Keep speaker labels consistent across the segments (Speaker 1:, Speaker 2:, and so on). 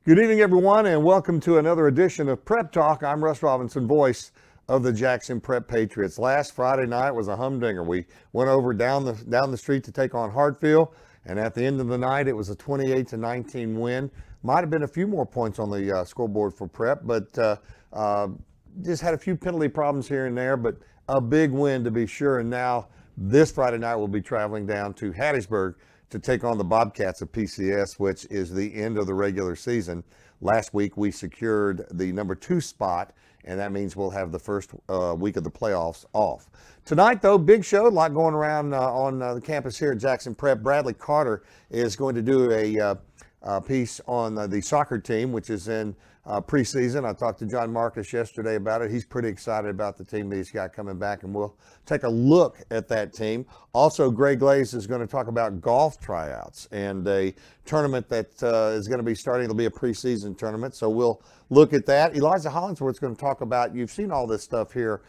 Speaker 1: Good evening, everyone, and welcome to another edition of Prep Talk. I'm Russ Robinson, voice of the Jackson Prep Patriots. Last Friday night was a humdinger. We went over down the street to take on Hartfield, and at the end of the night, it was a 28-19 win. Might have been a few more points on the scoreboard for Prep, but just had a few penalty problems here and there, but a big win to be sure. And now this Friday night, we'll be traveling down to Hattiesburg to take on the Bobcats of PCS, which is the end of the regular season. Last week, we secured the number 2 spot, and that means we'll have the first week of the playoffs off. Tonight, though, big show, a lot going around on the campus here at Jackson Prep. Bradley Carter is going to do a piece on the soccer team, which is in preseason. I talked to John Marcus yesterday about it. He's pretty excited about the team that he's got coming back, and we'll take a look at that team. Also, Greg Glaze is going to talk about golf tryouts and a tournament that is going to be starting. It'll be a preseason tournament, so we'll look at that. Elijah Hollingsworth's going to talk about, you've seen all this stuff here,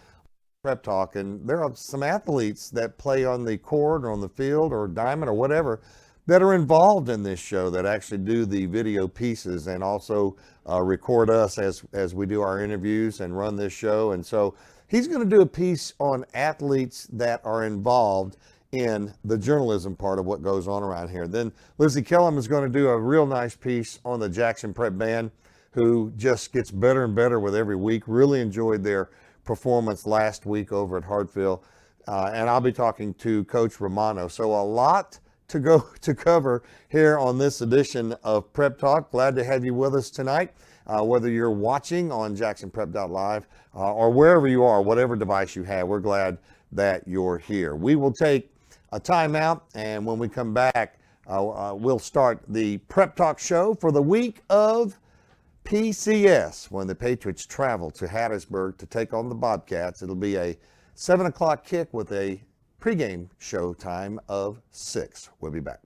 Speaker 1: Prep Talk, and there are some athletes that play on the court or on the field or diamond or whatever that are involved in this show that actually do the video pieces and also record us as we do our interviews and run this show. And so he's going to do a piece on athletes that are involved in the journalism part of what goes on around here. Then Lizzie Kellum is going to do a real nice piece on the Jackson Prep Band, who just gets better and better with every week. Really enjoyed their performance last week over at Hartfield. And I'll be talking to Coach Romano. So a lot to cover here on this edition of Prep Talk. Glad to have you with us tonight, whether you're watching on jacksonprep.live or wherever you are, whatever device you have. We're glad that you're here. We will take a timeout, and when we come back, we'll start the Prep Talk show for the week of PCS when the Patriots travel to Hattiesburg to take on the Bobcats. It'll be a 7 o'clock kick with a pregame show time of 6. We'll be back.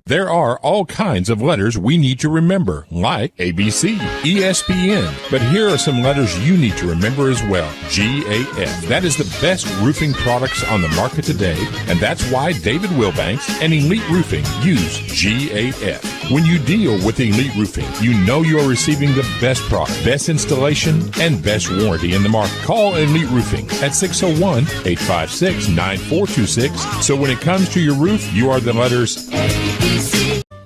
Speaker 2: There are all kinds of letters we need to remember, like ABC, ESPN. But here are some letters you need to remember as well. GAF. That is the best roofing products on the market today, and that's why David Wilbanks and Elite Roofing use GAF. When you deal with Elite Roofing, you know you are receiving the best product, best installation, and best warranty in the market. Call Elite Roofing at 601-856-9426. So when it comes to your roof, you are the letters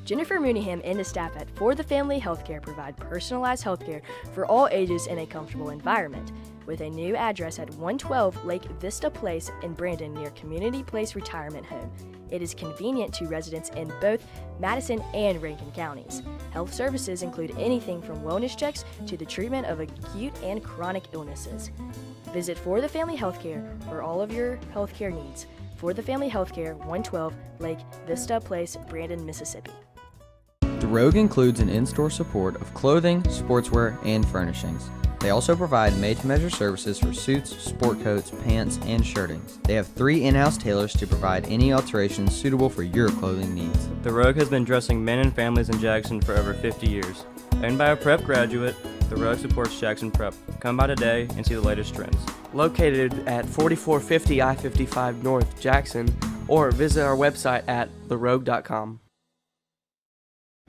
Speaker 3: Jennifer Mooneyham and the staff at For the Family Healthcare provide personalized healthcare for all ages in a comfortable environment. With a new address at 112 Lake Vista Place in Brandon near Community Place Retirement Home. It is convenient to residents in both Madison and Rankin counties. Health services include anything from wellness checks to the treatment of acute and chronic illnesses. Visit For the Family Healthcare for all of your healthcare needs. For the Family Healthcare, 112 Lake Vista Place, Brandon, Mississippi.
Speaker 4: The Rogue includes an in-store support of clothing, sportswear, and furnishings. They also provide made-to-measure services for suits, sport coats, pants, and shirting. They have 3 in-house tailors to provide any alterations suitable for your clothing needs.
Speaker 5: The Rogue has been dressing men and families in Jackson for over 50 years. Owned by a prep graduate, the Rogue supports Jackson Prep. Come by today and see the latest trends.
Speaker 6: Located at 4450 I-55 North Jackson, or visit our website at therogue.com.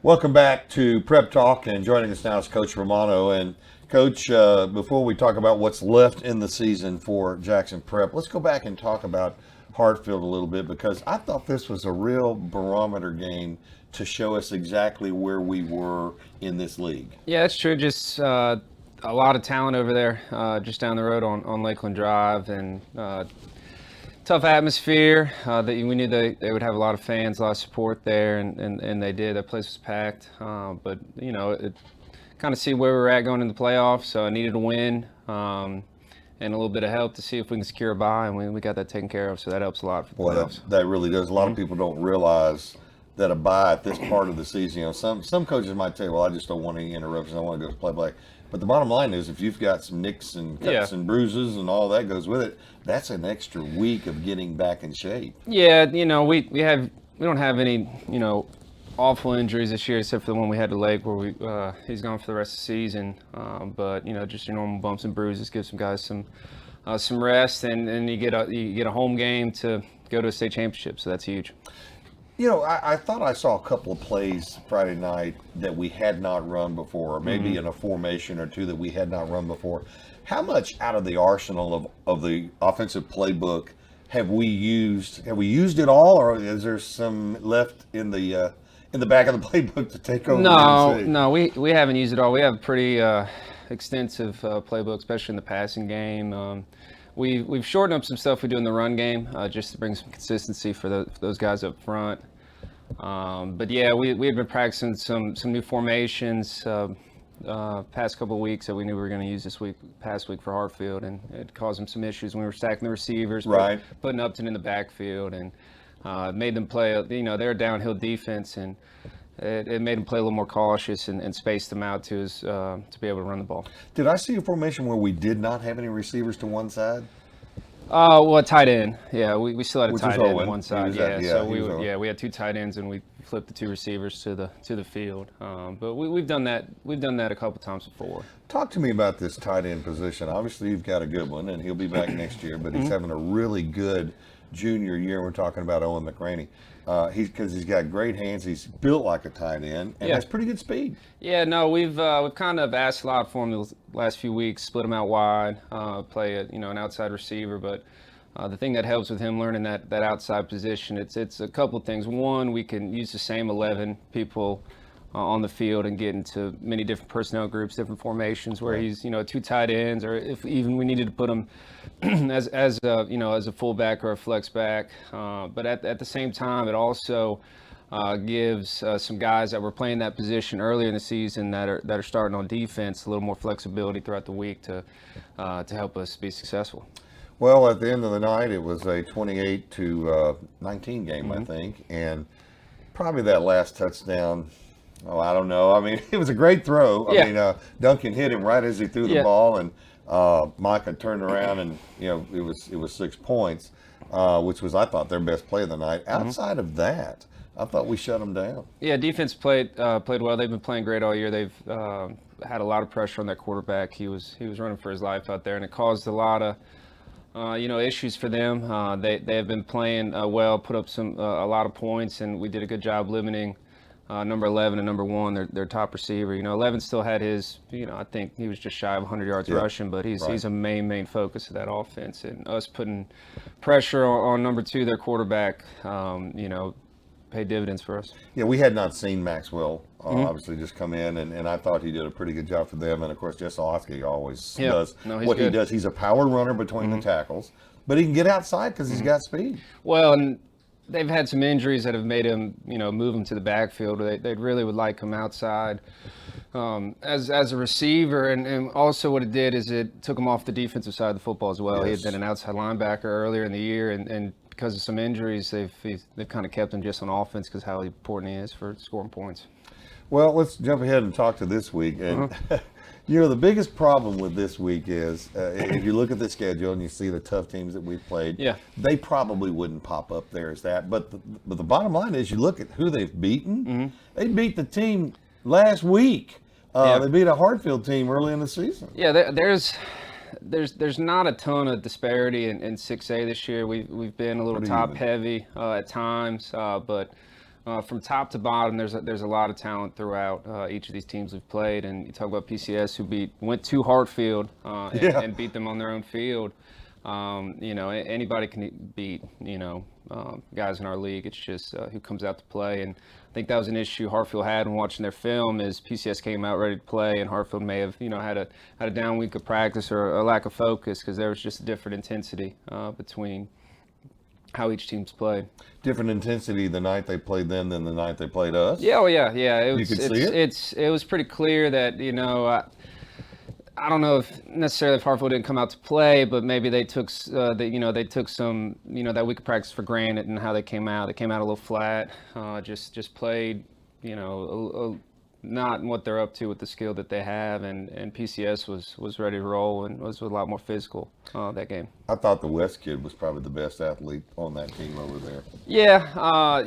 Speaker 1: Welcome back to Prep Talk, and joining us now is Coach Romano. And Coach, before we talk about what's left in the season for Jackson Prep, let's go back and talk about Hartfield a little bit, because I thought this was a real barometer game to show us exactly where we were in this league.
Speaker 7: Yeah, that's true. Just a lot of talent over there, just down the road on Lakeland Drive, and tough atmosphere. That we knew they would have a lot of fans, a lot of support there, and they did. That place was packed. But you know, it kind of see where we were at going into the playoffs. So I needed a win and a little bit of help to see if we can secure a bye, and we got that taken care of. So that helps a lot for the playoffs.
Speaker 1: That really does. A lot of people don't realize that a bye at this part of the season. You know, some coaches might tell you, well, I just don't want any interruptions. I want to go play. But the bottom line is, if you've got some nicks and cuts and bruises and all that goes with it, that's an extra week of getting back in shape.
Speaker 7: Yeah, you know, we don't have any, you know, awful injuries this year except for the one we had to Lake where he's gone for the rest of the season. But you know, just your normal bumps and bruises give some guys some rest, and you get a home game to go to a state championship, so that's huge.
Speaker 1: You know, I thought I saw a couple of plays Friday night that we had not run before, or maybe in a formation or two that we had not run before. How much out of the arsenal of the offensive playbook have we used? Have we used it all, or is there some left in the back of the playbook to take over?
Speaker 7: No, we haven't used it all. We have a pretty extensive playbook, especially in the passing game. We've shortened up some stuff we do in the run game just to bring some consistency for those guys up front. But yeah, we had been practicing some new formations past couple of weeks that we knew we were going to use past week for Hartfield, and it caused them some issues when we were stacking the receivers,
Speaker 1: right?
Speaker 7: Putting Upton in the backfield, and made them play. They're a downhill defense, and it made them play a little more cautious and spaced them out to be able to run the ball.
Speaker 1: Did I see a formation where we did not have any receivers to one side?
Speaker 7: Well, tight end. Yeah, we still had a
Speaker 1: Which
Speaker 7: tight
Speaker 1: was
Speaker 7: end
Speaker 1: Owen.
Speaker 7: on one side.
Speaker 1: He was
Speaker 7: So we had two tight ends, and we flipped the two receivers to the field. But we've done that. We've done that a couple times before.
Speaker 1: Talk to me about this tight end position. Obviously, you've got a good one, and he'll be back next year. But he's having a really good junior year. We're talking about Owen McRaney. Because he's got great hands. He's built like a tight end and has pretty good speed.
Speaker 7: Yeah, no, we've kind of asked a lot for him the last few weeks. Split him out wide, play an outside receiver. But the thing that helps with him learning that outside position, it's a couple of things. One, we can use the same 11 people on the field and get into many different personnel groups, different formations where he's two tight ends, or if even we needed to put him as a fullback or a flex back. But at the same time, it also gives some guys that were playing that position earlier in the season that are starting on defense a little more flexibility throughout the week to help us be successful.
Speaker 1: Well, at the end of the night, it was a 28-19 game, I think, and probably that last touchdown. Oh, I don't know. I mean, it was a great throw. I mean, Duncan hit him right as he threw the ball, and Micah turned around, and it was 6 points, which was, I thought, their best play of the night. Outside of that, I thought we shut them down. Yeah,
Speaker 7: defense played well. They've been playing great all year. They've had a lot of pressure on that quarterback. He was running for his life out there, and it caused a lot of issues for them. They have been playing well, put up a lot of points, and we did a good job limiting number 11 and number 1, their top receiver. 11 still had his, I think he was just shy of 100 yards rushing, but he's a main focus of that offense. And us putting pressure on number 2, their quarterback, paid dividends for us.
Speaker 1: Yeah, we had not seen Maxwell obviously just come in, and I thought he did a pretty good job for them. And, of course, Jess Olofsky always does what he does. He's a power runner between the tackles, but he can get outside because he's got speed.
Speaker 7: Well, and they've had some injuries that have made him, move him to the backfield. They really would like him outside as a receiver. And also what it did is it took him off the defensive side of the football as well.
Speaker 1: Yes.
Speaker 7: He had been an outside linebacker earlier in the year, and because of some injuries, they've kind of kept him just on offense because how important he is for scoring points.
Speaker 1: Well, let's jump ahead and talk to this week. And the biggest problem with this week is if you look at the schedule and you see the tough teams that we've played, they probably wouldn't pop up there as that. But the bottom line is you look at who they've beaten. They beat the team last week. They beat a Hartfield team early in the season.
Speaker 7: Yeah, there's not a ton of disparity in 6A this year. We've been a little top heavy at times, but from top to bottom, there's a lot of talent throughout each of these teams we've played. And you talk about PCS, who went to Hartfield and beat them on their own field. Anybody can beat guys in our league. It's just who comes out to play. And I think that was an issue Hartfield had when watching their film. Is PCS came out ready to play, and Hartfield may have had a down week of practice or a lack of focus because there was just a different intensity between how each team's played.
Speaker 1: Different intensity the night they played them than the night they played us?
Speaker 7: Yeah, It was,
Speaker 1: you could see it?
Speaker 7: It was pretty clear that, I don't know if necessarily if Hartfield didn't come out to play, but maybe they took some, that week of practice for granted and how they came out. They came out a little flat, just played, not what they're up to with the skill that they have, and PCS was ready to roll and was a lot more physical that game.
Speaker 1: I thought the West kid was probably the best athlete on that team over there.
Speaker 7: Yeah,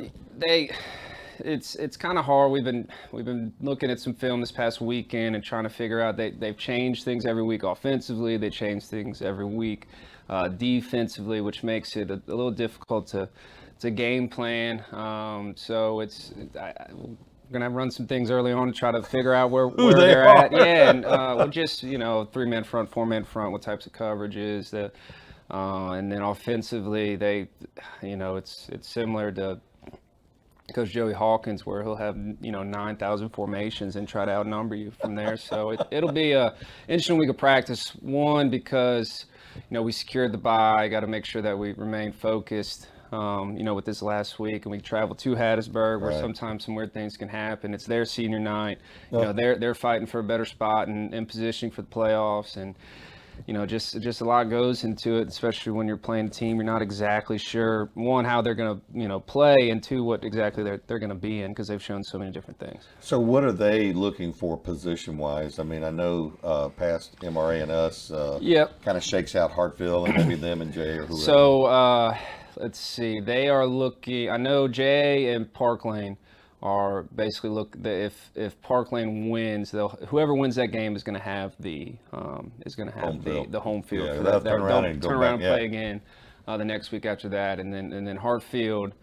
Speaker 7: it's kind of hard. We've been looking at some film this past weekend and trying to figure out they've changed things every week offensively. They change things every week defensively, which makes it a little difficult to it's a game plan. So we're gonna run some things early on to try to figure out where they're at. Yeah, and we'll just 3-man front, 4-man front, what types of coverages that, and then offensively it's similar to Coach Joey Hawkins, where he'll have 9,000 formations and try to outnumber you from there. So it'll be a interesting week of practice. One, because we secured the bye, got to make sure that we remain focused. With this last week, and we travel to Hattiesburg, where sometimes some weird things can happen. It's their senior night. They're fighting for a better spot and positioning for the playoffs, and just a lot goes into it, especially when you're playing a team you're not exactly sure, one, how they're going to play, and two, what exactly they're going to be in, because they've shown so many different things.
Speaker 1: So what are they looking for position-wise? I mean, I know past MRA and us kind of shakes out Hartfield and maybe them and Jay or whoever.
Speaker 7: So let's see. They are looking. I know Jay and Park Lane are basically if Park Lane wins, whoever wins that game is going to have the home field.
Speaker 1: Yeah,
Speaker 7: for
Speaker 1: they'll
Speaker 7: that.
Speaker 1: turn around and
Speaker 7: play again the next week after that, and then Hartfield.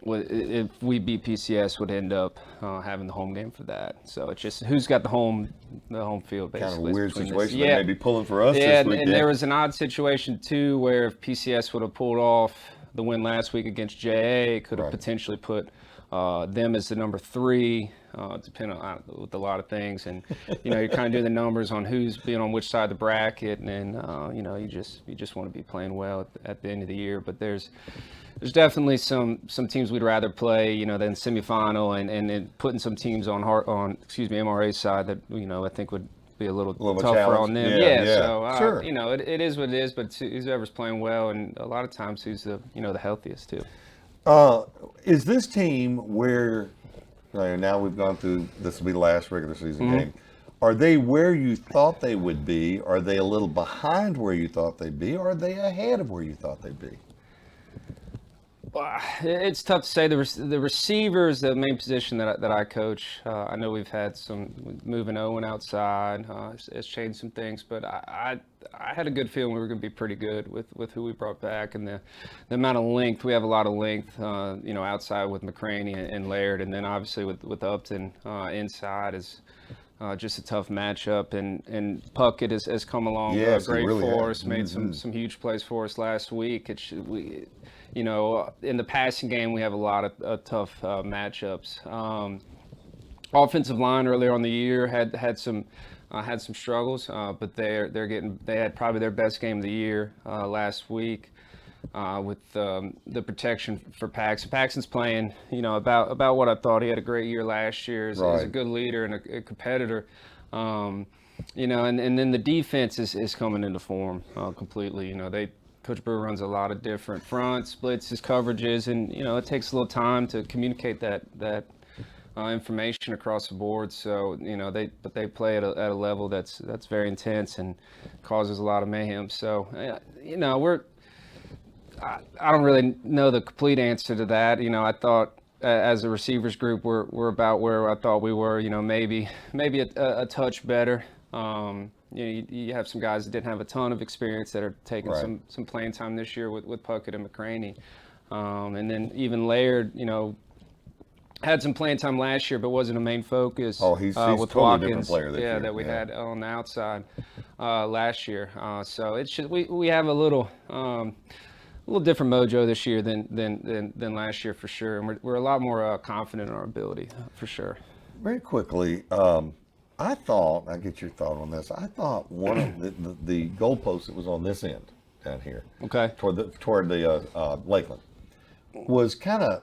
Speaker 7: If we beat PCS, would end up having the home game for that. So it's just who's got the home field, basically.
Speaker 1: Kind of a weird situation. They may be pulling for us
Speaker 7: this
Speaker 1: week.
Speaker 7: And there was an odd situation too, where if PCS would have pulled off the win last week against JA, it could have potentially put them as the number 3, depending on with a lot of things. And you're kind of doing the numbers on who's being on which side of the bracket, and you just want to be playing well at the end of the year. But there's definitely some teams we'd rather play, than semifinal, and putting some teams on MRA's side that I think would be a little tougher on them. So
Speaker 1: sure.
Speaker 7: It is what it is. But whoever's playing well, and a lot of times who's the the healthiest too.
Speaker 1: Is this team where now we've gone through, this will be the last regular season game? Are they where you thought they would be? Are they a little behind where you thought they'd be? Or are they ahead of where you thought they'd be?
Speaker 7: It's tough to say. The receivers, the main position that I coach, I know we've had some moving Owen outside. It's changed some things, but I had a good feeling we were going to be pretty good with who we brought back, and the amount of length. We have a lot of length, outside with McCraney and Laird, and then obviously with Upton inside is just a tough matchup. And Puckett has come along great
Speaker 1: really
Speaker 7: for us, made some huge plays for us last week. In the passing game, we have a lot of tough matchups. Offensive line earlier on the year had some struggles, but they had probably their best game of the year last week with the protection for Paxton. Paxton's playing, about what I thought. He had a great year last year. He's a good leader and a competitor. And then the defense is coming into form completely. Coach Brewer runs a lot of different fronts, blitzes, coverages, and it takes a little time to communicate that information across the board. So they play at a level that's very intense and causes a lot of mayhem. So I don't really know the complete answer to that. I thought as a receivers group we're about where I thought we were. Maybe a touch better. You have some guys that didn't have a ton of experience that are taking some playing time this year with Puckett and McCraney. And then even Laird, had some playing time last year, but wasn't a main focus.
Speaker 1: He's
Speaker 7: with
Speaker 1: totally
Speaker 7: Watkins,
Speaker 1: different player this year.
Speaker 7: that we had on the outside last year. So it's just we have a little different mojo this year than last year for sure, and we're a lot more confident in our ability for sure.
Speaker 1: Very quickly, I thought, I'll get your thought on this. I thought one of the goalposts that was on this end down here, toward the Lakeland, was kind of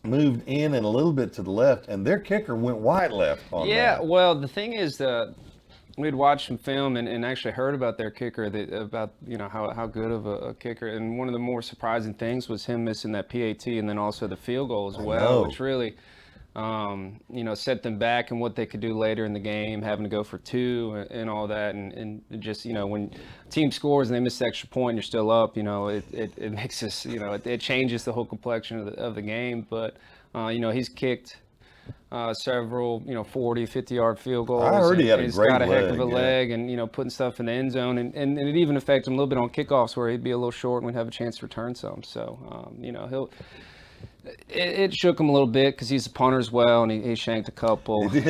Speaker 1: moved in and a little bit to the left, and their kicker went wide left on that.
Speaker 7: Well, the thing is we'd watched some film and actually heard about their kicker, about how good of a kicker. And one of the more surprising things was him missing that PAT and then also the field goal as well, which really set them back and what they could do later in the game, having to go for 2 and all that. And just, when a team scores and they miss the extra point and you're still up, it makes us, it changes the whole complexion of the game. But, he's kicked several, 40, 50-yard field goals.
Speaker 1: I heard he had a
Speaker 7: He's
Speaker 1: great
Speaker 7: got a heck of a
Speaker 1: leg,
Speaker 7: leg, and putting stuff in the end zone, and it even affected him a little bit on kickoffs where he'd be a little short and we'd have a chance to return some. So, it shook him a little bit because he's a punter as well, and he shanked a couple. We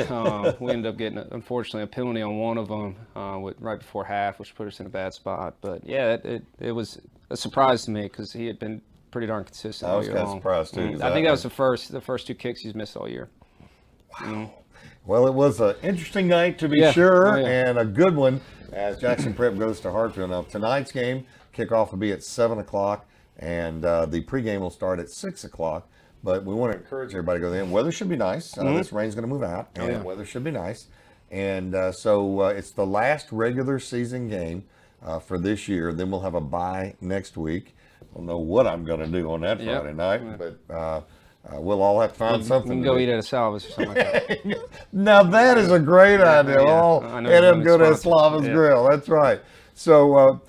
Speaker 7: ended up getting, unfortunately, a penalty on one of them right before half, which put us in a bad spot. But yeah, it was a surprise to me because he had been pretty darn consistent all year long.
Speaker 1: I was kind of surprised too.
Speaker 7: I think that was the first 2 kicks he's missed all year.
Speaker 1: Wow. Well, it was an interesting night to be sure, and a good one as Jackson Prep goes to Hartfield. Now, tonight's game kickoff will be at 7 o'clock, and the pregame will start at 6 o'clock. But we want to encourage everybody to go there. Weather should be nice. This rain's going to move out, and weather should be nice. And so it's the last regular season game for this year. Then we'll have a bye next week. I don't know what I'm going to do on that Friday night, but we'll all have to find something.
Speaker 7: We can go eat at a Salvas or something like that.
Speaker 1: Now that is a great idea. And then go to Slava's Grill. That's right. So,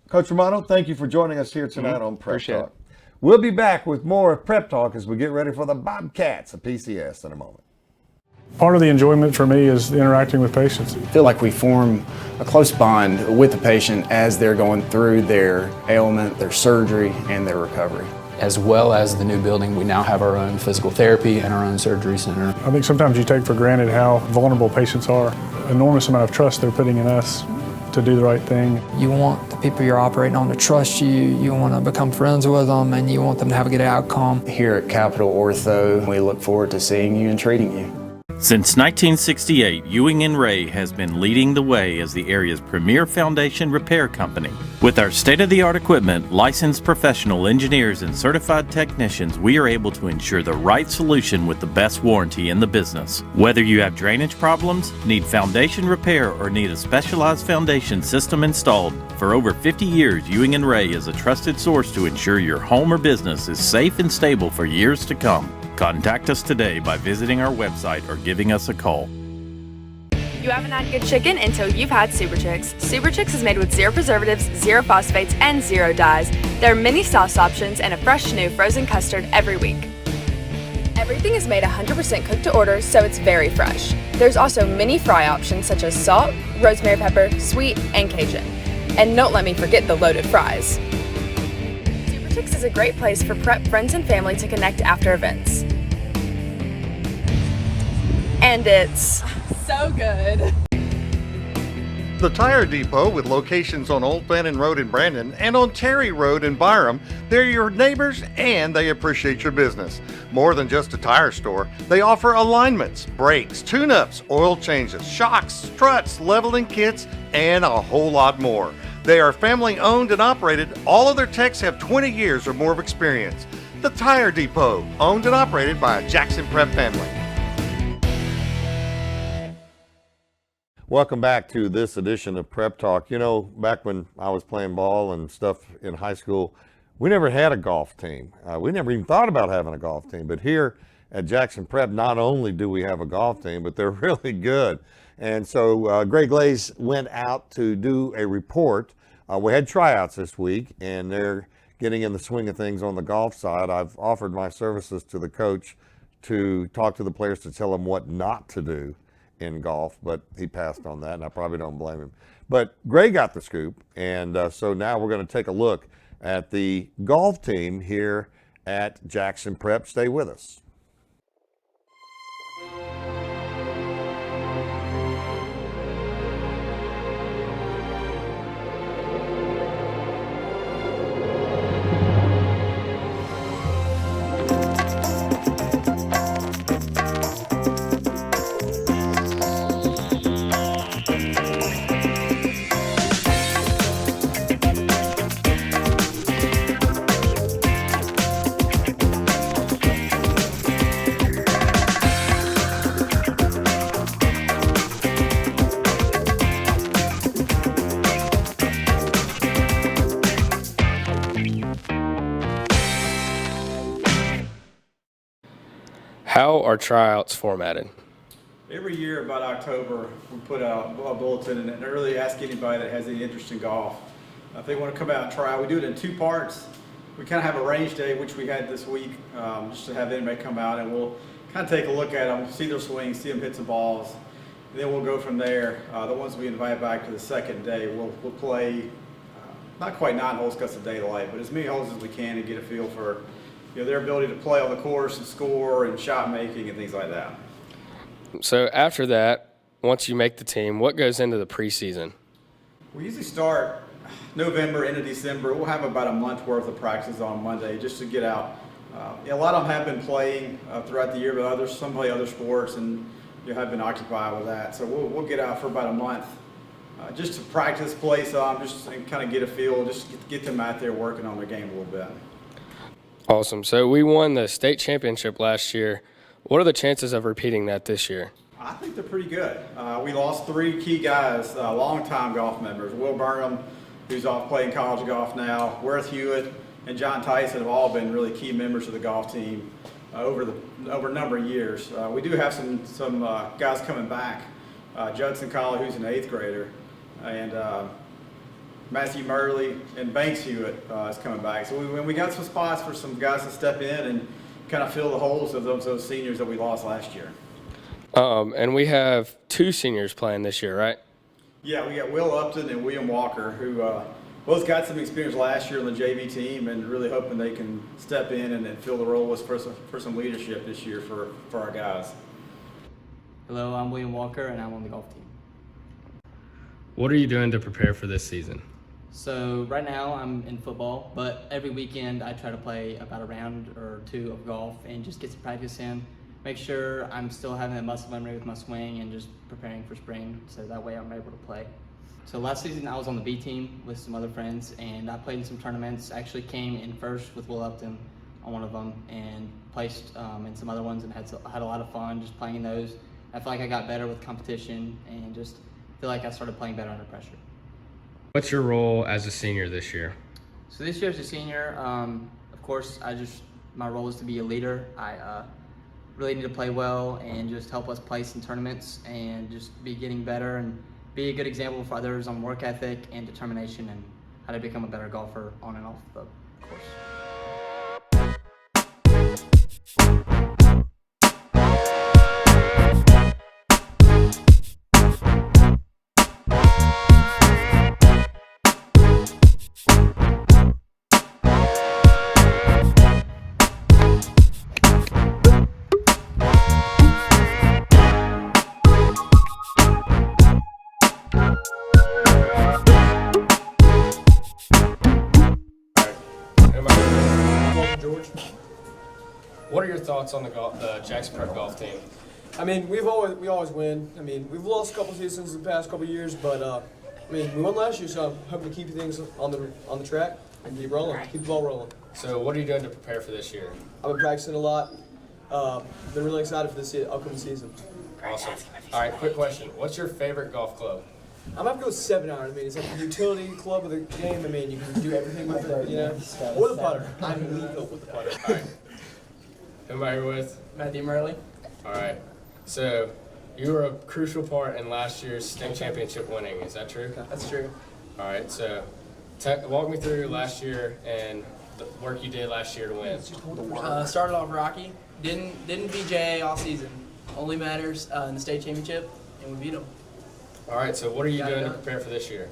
Speaker 1: Coach Romano, thank you for joining us here tonight on Prep Talk. We'll be back with more of Prep Talk as we get ready for the Bobcats of PCS in a moment.
Speaker 8: Part of the enjoyment for me is interacting with patients.
Speaker 9: I feel like we form a close bond with the patient as they're going through their ailment, their surgery, and their recovery.
Speaker 10: As well as the new building, we now have our own physical therapy and our own surgery center.
Speaker 8: I think sometimes you take for granted how vulnerable patients are. Enormous amount of trust they're putting in us to do the right thing.
Speaker 11: You want the people you're operating on to trust you, you want to become friends with them, and you want them to have a good outcome.
Speaker 9: Here at Capital Ortho, we look forward to seeing you and treating you.
Speaker 12: Since 1968, Ewing & Ray has been leading the way as the area's premier foundation repair company. With our state-of-the-art equipment, licensed professional engineers, and certified technicians, we are able to ensure the right solution with the best warranty in the business. Whether you have drainage problems, need foundation repair, or need a specialized foundation system installed, for over 50 years, Ewing & Ray is a trusted source to ensure your home or business is safe and stable for years to come. Contact us today by visiting our website or giving us a call.
Speaker 13: You haven't had good chicken until you've had Super Chicks. Super Chicks is made with 0 preservatives, 0 phosphates, and 0 dyes. There are many sauce options and a fresh new frozen custard every week. Everything is made 100% cooked to order, so it's very fresh. There's also many fry options such as salt, rosemary pepper, sweet, and Cajun. And don't let me forget the loaded fries. Super Chicks is a great place for prep friends and family to connect after events. And it's so good.
Speaker 1: The Tire Depot, with locations on Old Fannin Road in Brandon and on Terry Road in Byram, they're your neighbors and they appreciate your business. More than just a tire store, they offer alignments, brakes, tune-ups, oil changes, shocks, struts, leveling kits, and a whole lot more. They are family owned and operated. All of their techs have 20 years or more of experience. The Tire Depot, owned and operated by a Jackson Prep family. Welcome back to this edition of Prep Talk. You know, back when I was playing ball and stuff in high school, we never had a golf team. We never even thought about having a golf team. But here at Jackson Prep, not only do we have a golf team, but they're really good. And so Greg Glaze went out to do a report. We had tryouts this week, and they're getting in the swing of things on the golf side. I've offered my services to the coach to talk to the players to tell them what not to do in golf, but he passed on that, and I probably don't blame him. But Gray got the scoop, and so now we're going to take a look at the golf team here at Jackson Prep. Stay with us.
Speaker 14: How are tryouts formatted?
Speaker 15: Every year about October, we put out a bulletin and really ask anybody that has any interest in golf if they want to come out and try. We do it in 2 parts. We kind of have a range day, which we had this week, just to have anybody come out, and we'll kind of take a look at them, see their swings, see them hit some balls, and then we'll go from there. The ones we invite back to the second day, we'll play not quite 9 holes because of daylight, but as many holes as we can to get a feel for their ability to play on the course and score and shot making and things like that.
Speaker 14: So after that, once you make the team, what goes into the preseason?
Speaker 15: We usually start November into December. We'll have about a month worth of practice on Monday just to get out. A lot of them have been playing throughout the year, but some play other sports and have been occupied with that. So we'll get out for about a month just to practice, play some, just and kind of get a feel, just get them out there working on their game a little bit.
Speaker 14: Awesome. So we won the state championship last year. What are the chances of repeating that this year?
Speaker 15: I think they're pretty good. We lost 3 key guys, longtime golf members. Will Burnham, who's off playing college golf now, Worth Hewitt, and John Tyson have all been really key members of the golf team over a number of years. We do have some guys coming back. Judson Colley, who's an 8th grader, and Matthew Murley and Banks Hewitt is coming back. So we got some spots for some guys to step in and kind of fill the holes of those seniors that we lost last year.
Speaker 14: And we have 2 seniors playing this year, right?
Speaker 15: Yeah, we got Will Upton and William Walker, who both got some experience last year on the JV team and really hoping they can step in and fill the role for some leadership this year for our guys.
Speaker 16: Hello, I'm William Walker and I'm on the golf team.
Speaker 14: What are you doing to prepare for this season?
Speaker 16: So right now I'm in football, but every weekend I try to play about a round or 2 of golf and just get some practice in. Make sure I'm still having that muscle memory with my swing and just preparing for spring, so that way I'm able to play. So last season I was on the B team with some other friends and I played in some tournaments. Actually came in first with Will Upton on one of them and placed in some other ones and had a lot of fun just playing those. I feel like I got better with competition and just feel like I started playing better under pressure.
Speaker 14: What's your role as a senior this year?
Speaker 16: So this year as a senior, of course, my role is to be a leader. I really need to play well and just help us place in tournaments and just be getting better and be a good example for others on work ethic and determination and how to become a better golfer on and off the course.
Speaker 14: What are your thoughts on the Jackson Prep golf team?
Speaker 17: I mean, we always win. I mean, we've lost a couple seasons the past couple years, but I mean, we won last year, so I'm hoping to keep things on the track and keep rolling, keep the ball rolling.
Speaker 14: So, what are you doing to prepare for this year?
Speaker 17: I've been practicing a lot. Been really excited for this upcoming season.
Speaker 14: Awesome. All right, quick question: what's your favorite golf club?
Speaker 17: I'm gonna have to go 7-iron. I mean, it's like a utility club of the game. I mean, you can do everything with it, you know. Or the putter. I'm lethal with the putter.
Speaker 14: All right. Who am I here with?
Speaker 16: Matthew Murley.
Speaker 14: All right. So, you were a crucial part in last year's state championship winning. Is that true?
Speaker 17: That's true.
Speaker 14: All right. So, walk me through last year and the work you did last year to win.
Speaker 18: Started off rocky. Didn't beat JA all season. Only matters in the state championship, and we beat them.
Speaker 14: All right. So, what are you doing to prepare for this year?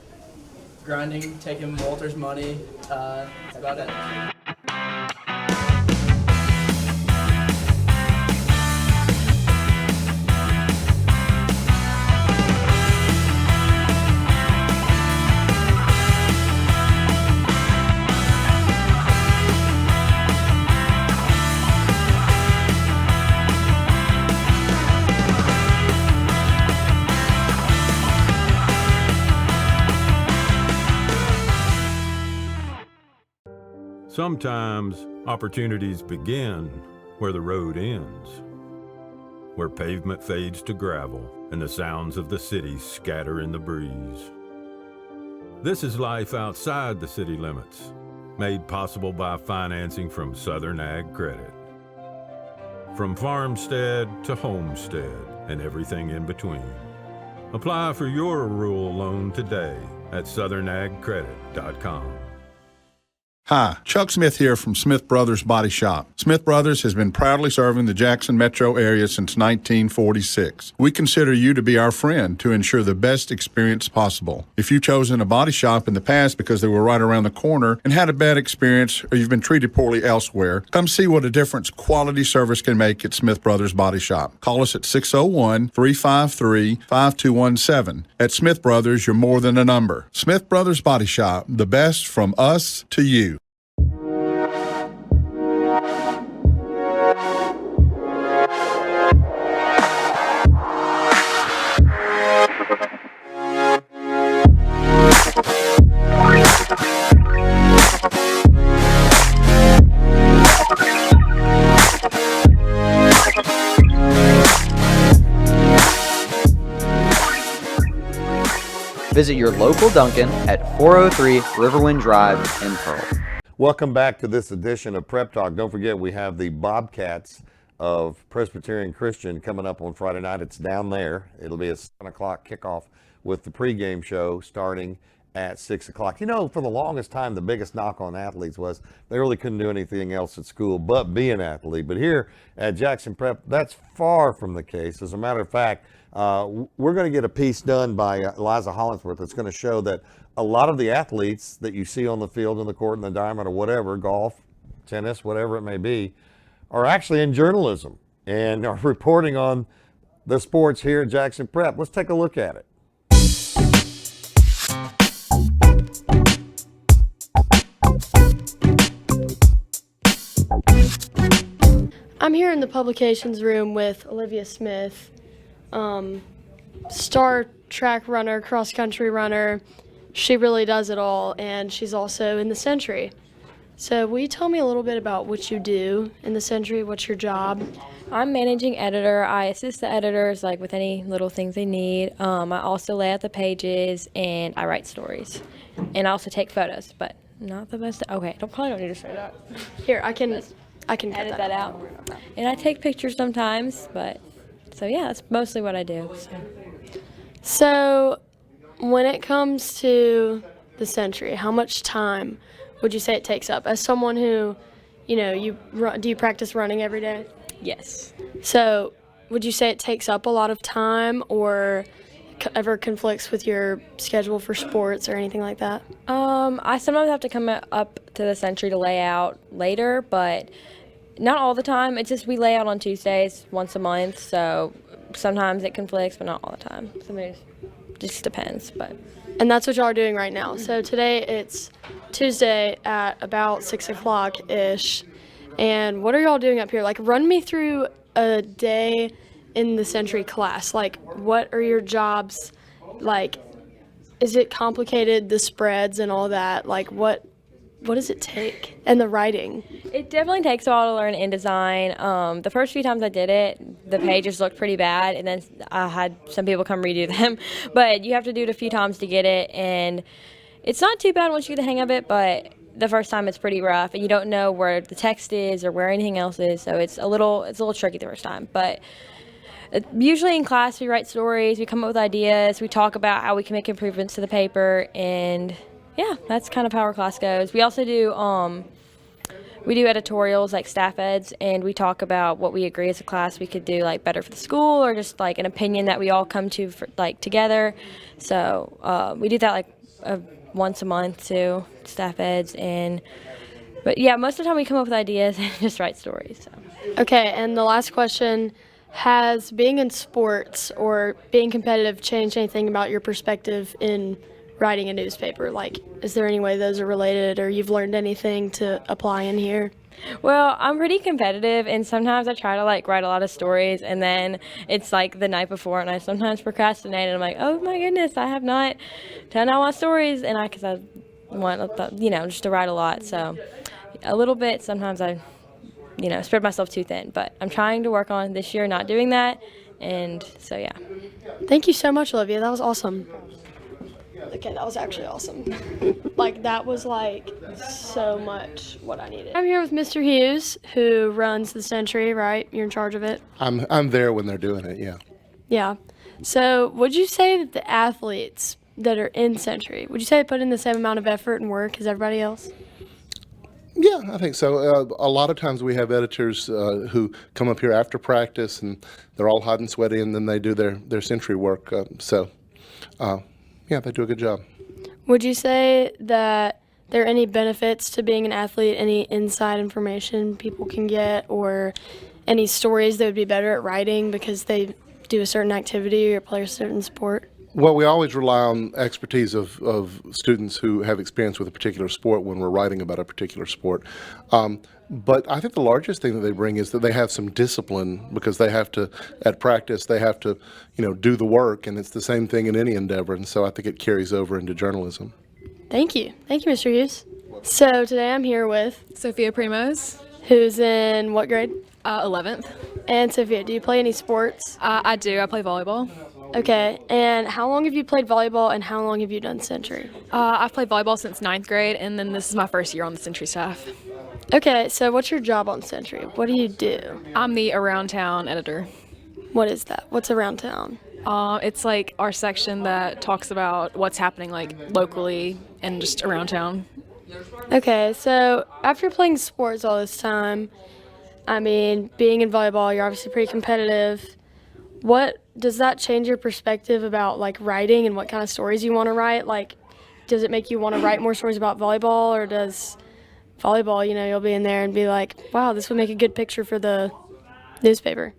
Speaker 18: Grinding, taking Walter's money. That's about it.
Speaker 19: Sometimes opportunities begin where the road ends, where pavement fades to gravel and the sounds of the city scatter in the breeze. This is life outside the city limits, made possible by financing from Southern Ag Credit. From farmstead to homestead and everything in between. Apply for your rural loan today at southernagcredit.com.
Speaker 20: Hi, Chuck Smith here from Smith Brothers Body Shop. Smith Brothers has been proudly serving the Jackson metro area since 1946. We consider you to be our friend to ensure the best experience possible. If you've chosen a body shop in the past because they were right around the corner and had a bad experience, or you've been treated poorly elsewhere, come see what a difference quality service can make at Smith Brothers Body Shop. Call us at 601-353-5217. At Smith Brothers, you're more than a number. Smith Brothers Body Shop, the best from us to you.
Speaker 4: Visit your local Dunkin' at 403 Riverwind Drive in Pearl.
Speaker 1: Welcome back to this edition of Prep Talk. Don't forget, we have the Bobcats of Presbyterian Christian coming up on Friday night. It's down there. It'll be a 7 o'clock kickoff with the pregame show starting at 6 o'clock. You know, for the longest time, the biggest knock on athletes was they really couldn't do anything else at school but be an athlete. But here at Jackson Prep, that's far from the case. As a matter of fact, we're going to get a piece done by Eliza Hollingsworth that's going to show that a lot of the athletes that you see on the field, in the court, in the diamond, or whatever, golf, tennis, whatever it may be, are actually in journalism and are reporting on the sports here at Jackson Prep. Let's take a look at it.
Speaker 21: I'm here in the publications room with Olivia Smith, star track runner, cross-country runner. She really does it all, and she's also in the Century. So will you tell me a little bit about what you do in the Century? What's your job?
Speaker 3: I'm managing editor. I assist the editors like with any little things they need. I also lay out the pages and I write stories. And I also take photos, but not the best. Okay, probably don't need to say that.
Speaker 21: Here, I can
Speaker 3: edit that out. And I take pictures sometimes, but so yeah, that's mostly what I do.
Speaker 21: So when it comes to the Century, how much time would you say it takes up? As someone who, do you practice running every day?
Speaker 3: Yes.
Speaker 21: So would you say it takes up a lot of time or ever conflicts with your schedule for sports or anything like that?
Speaker 3: I sometimes have to come up to the Century to lay out later, but not all the time. It's just we lay out on Tuesdays once a month, so sometimes it conflicts, but not all the time. Sometimes it just depends.
Speaker 21: And that's what y'all are doing right now. So today it's Tuesday at about 6 o'clock-ish. And what are y'all doing up here? Like, run me through a day in the Century class. Like, what are your jobs? Like, is it complicated, the spreads and all that? Like, what does it take? And the writing?
Speaker 3: It definitely takes a while to learn InDesign. The first few times I did it, the pages looked pretty bad, and then I had some people come redo them. But you have to do it a few times to get it, and it's not too bad once you get the hang of it, but the first time it's pretty rough, and you don't know where the text is or where anything else is, so it's a little tricky the first time. But usually in class we write stories, we come up with ideas, we talk about how we can make improvements to the paper, and yeah, that's kind of how our class goes. We also do editorials like staff eds, and we talk about what we agree as a class we could do like better for the school, or just like an opinion that we all come to together. So we do that like once a month too, staff eds, but yeah, most of the time we come up with ideas and just write stories. So.
Speaker 21: Okay, and the last question, has being in sports or being competitive changed anything about your perspective in writing a newspaper? Like, is there any way those are related, or you've learned anything to apply in here?
Speaker 3: Well, I'm pretty competitive, and sometimes I try to write a lot of stories, and then it's like the night before, and I sometimes procrastinate, and I'm like, oh my goodness, I have not done all my stories, and because I want just to write a lot, so a little bit. Sometimes I spread myself too thin, but I'm trying to work on this year not doing that, and so yeah.
Speaker 21: Thank you so much, Olivia. That was awesome. Okay, that was actually awesome. That was so much what I needed. I'm here with Mr. Hughes, who runs the Century, right? You're in charge of it?
Speaker 22: I'm there when they're doing it, yeah.
Speaker 21: Yeah. So would you say that the athletes that are in Century, would you say they put in the same amount of effort and work as everybody else?
Speaker 22: Yeah, I think so. A lot of times we have editors who come up here after practice, and they're all hot and sweaty, and then they do their Century work. Yeah, they do a good job.
Speaker 21: Would you say that there are any benefits to being an athlete, any inside information people can get, or any stories that would be better at writing because they do a certain activity or play a certain sport?
Speaker 22: Well, we always rely on expertise of students who have experience with a particular sport when we're writing about a particular sport. But I think the largest thing that they bring is that they have some discipline, because they have to, at practice, they have to, do the work, and it's the same thing in any endeavor. And so I think it carries over into journalism.
Speaker 21: Thank you. Thank you, Mr. Hughes. So today I'm here with
Speaker 2: Sophia Primos.
Speaker 21: Who's in what grade?
Speaker 2: 11th.
Speaker 21: And Sophia, do you play any sports?
Speaker 2: I do. I play volleyball.
Speaker 21: Okay, and how long have you played volleyball and how long have you done Century?
Speaker 2: I've played volleyball since 9th grade, and then this is my first year on the Century staff.
Speaker 21: Okay, so what's your job on Century? What do you do?
Speaker 2: I'm the Around Town editor.
Speaker 21: What is that? What's Around Town?
Speaker 2: It's like our section that talks about what's happening like locally and just around town.
Speaker 21: Okay, so after playing sports all this time, I mean, being in volleyball, you're obviously pretty competitive. What does that change your perspective about like writing and what kind of stories you want to write? Like, does it make you want to write more stories about volleyball, or does volleyball, you'll be in there and be like, wow, this would make a good picture for the newspaper?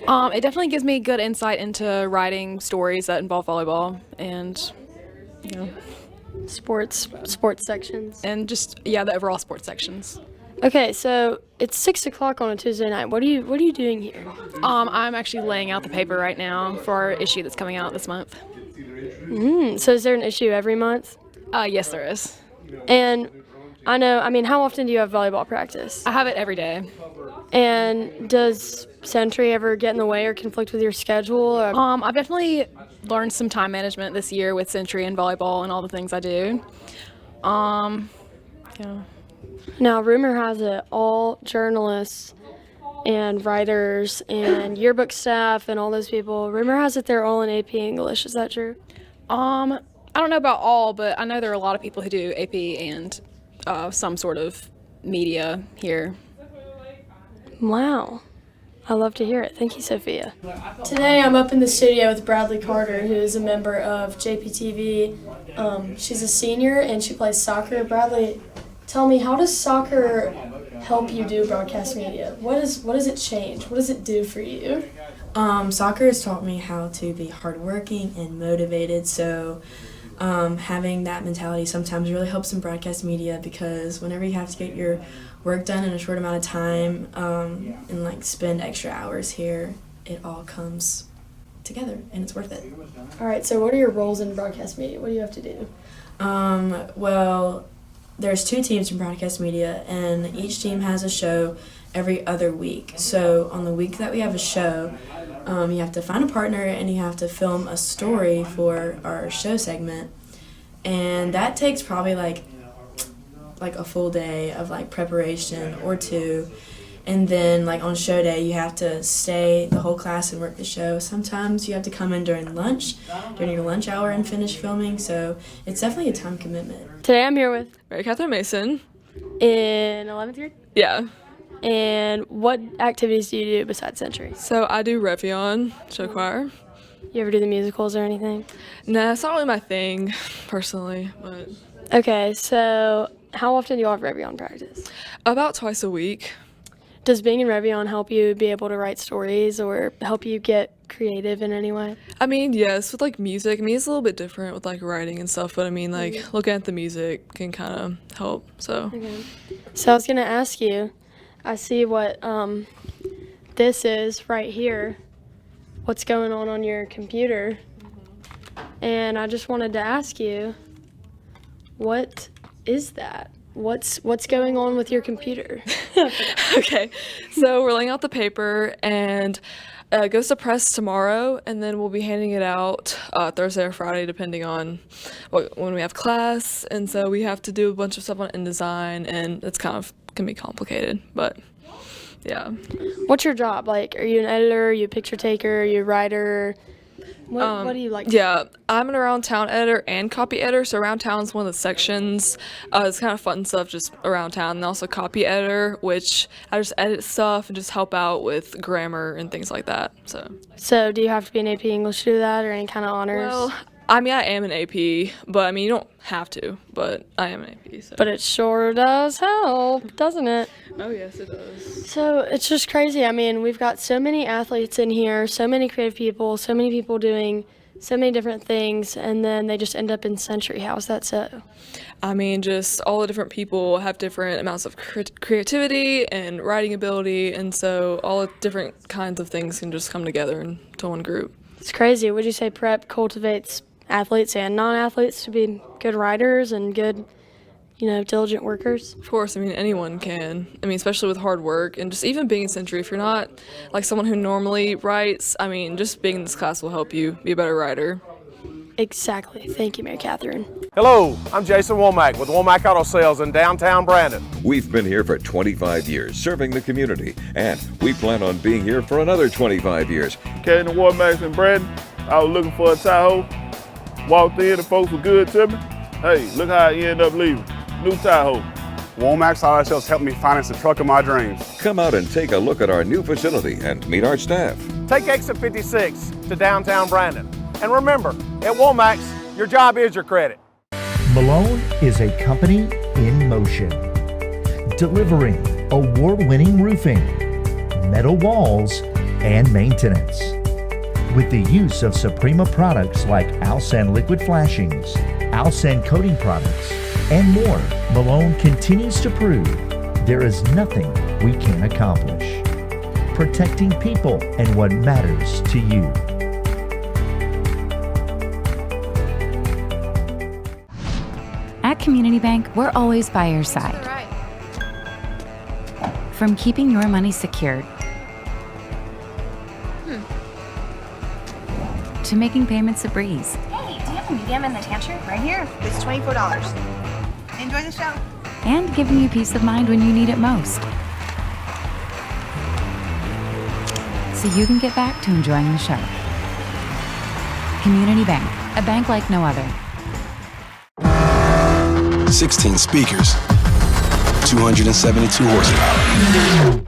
Speaker 2: It definitely gives me good insight into writing stories that involve volleyball and,
Speaker 21: sports sections.
Speaker 2: And just, the overall sports sections.
Speaker 21: Okay, so it's 6 o'clock on a Tuesday night. What are you doing here?
Speaker 2: I'm actually laying out the paper right now for our issue that's coming out this month.
Speaker 21: So is there an issue every month?
Speaker 2: Yes, there is.
Speaker 21: And how often do you have volleyball practice?
Speaker 2: I have it every day.
Speaker 21: And does Century ever get in the way or conflict with your schedule? Or?
Speaker 2: I've definitely learned some time management this year with Century and volleyball and all the things I do. Yeah.
Speaker 21: Now, rumor has it all journalists and writers and yearbook staff and all those people, rumor has it they're all in AP English. Is that true?
Speaker 2: I don't know about all, but I know there are a lot of people who do AP and some sort of media here.
Speaker 21: Wow. I love to hear it. Thank you, Sophia. Today I'm up in the studio with Bradley Carter, who is a member of JPTV. She's a senior and she plays soccer. Bradley, tell me, how does soccer help you do broadcast media? What does it change? What does it do for you?
Speaker 5: Soccer has taught me how to be hardworking and motivated, so having that mentality sometimes really helps in broadcast media, because whenever you have to get your work done in a short amount of time and spend extra hours here, it all comes together and it's worth it.
Speaker 21: All right, so what are your roles in broadcast media? What do you have to do?
Speaker 5: Well, there's 2 teams in broadcast media, and each team has a show every other week. So on the week that we have a show, you have to find a partner and you have to film a story for our show segment, and that takes probably like a full day of preparation or 2. And then on show day, you have to stay the whole class and work the show. Sometimes you have to come in during your lunch hour and finish filming, so it's definitely a time commitment.
Speaker 21: Today I'm here with
Speaker 2: Mary Catherine Mason.
Speaker 21: In 11th grade?
Speaker 2: Yeah.
Speaker 21: And what activities do you do besides Century?
Speaker 2: So I do Revyon, show choir.
Speaker 21: You ever do the musicals or anything?
Speaker 2: Nah, it's not really my thing, personally, but...
Speaker 21: Okay, so how often do you have Revyon practice?
Speaker 2: About twice a week.
Speaker 21: Does being in Revyon help you be able to write stories or help you get creative in any way?
Speaker 2: I mean, yes, with music. I mean, it's a little bit different with writing and stuff, but I mean, looking at the music can kind of help, so.
Speaker 21: Okay. So I was going to ask you, I see what this is right here, what's going on your computer, and I just wanted to ask you, what is that? What's going on with your computer?
Speaker 2: Okay, so we're laying out the paper, and it goes to press tomorrow, and then we'll be handing it out Thursday or Friday, depending on when we have class. And so we have to do a bunch of stuff on InDesign, and it's can be complicated, but yeah.
Speaker 21: What's your job? Are you an editor? Are you a picture taker? Are you a writer? What do you like?
Speaker 2: Yeah, I'm an Around Town editor and copy editor. So Around Town's one of the sections. It's kind of fun stuff just around town. And also copy editor, which I just edit stuff and just help out with grammar and things like that.
Speaker 21: So do you have to be an AP English to do that, or any kind of honors?
Speaker 2: Well, I mean, I am an AP, but I mean, you don't have to, but I am an AP. So.
Speaker 21: But it sure does help, doesn't it?
Speaker 2: Oh, yes, it does.
Speaker 21: So it's just crazy. I mean, we've got so many athletes in here, so many creative people, so many people doing so many different things, and then they just end up in Century. How is that so?
Speaker 2: I mean, just all the different people have different amounts of creativity and writing ability, and so all the different kinds of things can just come together into one group.
Speaker 21: It's crazy. Would you say prep cultivates athletes and non-athletes to be good writers and good, diligent workers?
Speaker 2: Of course, I mean, anyone can. I mean, especially with hard work and just even being in Century. If you're not like someone who normally writes, I mean, just being in this class will help you be a better writer.
Speaker 21: Exactly. Thank you, Mary Catherine.
Speaker 6: Hello, I'm Jason Womack with Womack Auto Sales in downtown Brandon.
Speaker 7: We've been here for 25 years serving the community, and we plan on being here for another 25 years.
Speaker 23: Came to Womack's in Brandon. I was looking for a Tahoe. Walked in, the folks were good to me. Hey, look how I ended up leaving. New Tahoe.
Speaker 24: Womack's Auto Sales helped me finance the truck of my dreams.
Speaker 7: Come out and take a look at our new facility and meet our staff.
Speaker 6: Take exit 56 to downtown Brandon. And remember, at Womack's, your job is your credit.
Speaker 25: Malone is a company in motion, delivering award-winning roofing, metal walls, and maintenance. With the use of Suprema products like Alsan liquid flashings, Alsan coating products, and more, Malone continues to prove there is nothing we can't accomplish. Protecting people and what matters to you.
Speaker 26: At Community Bank, we're always by your side. From keeping your money secured to making payments a breeze.
Speaker 27: Hey, do you have a medium in the pantry? Right here. It's $24. Enjoy the show.
Speaker 26: And giving you peace of mind when you need it most. So you can get back to enjoying the show. Community Bank, a bank like no other.
Speaker 28: 16 speakers, 272 horsepower.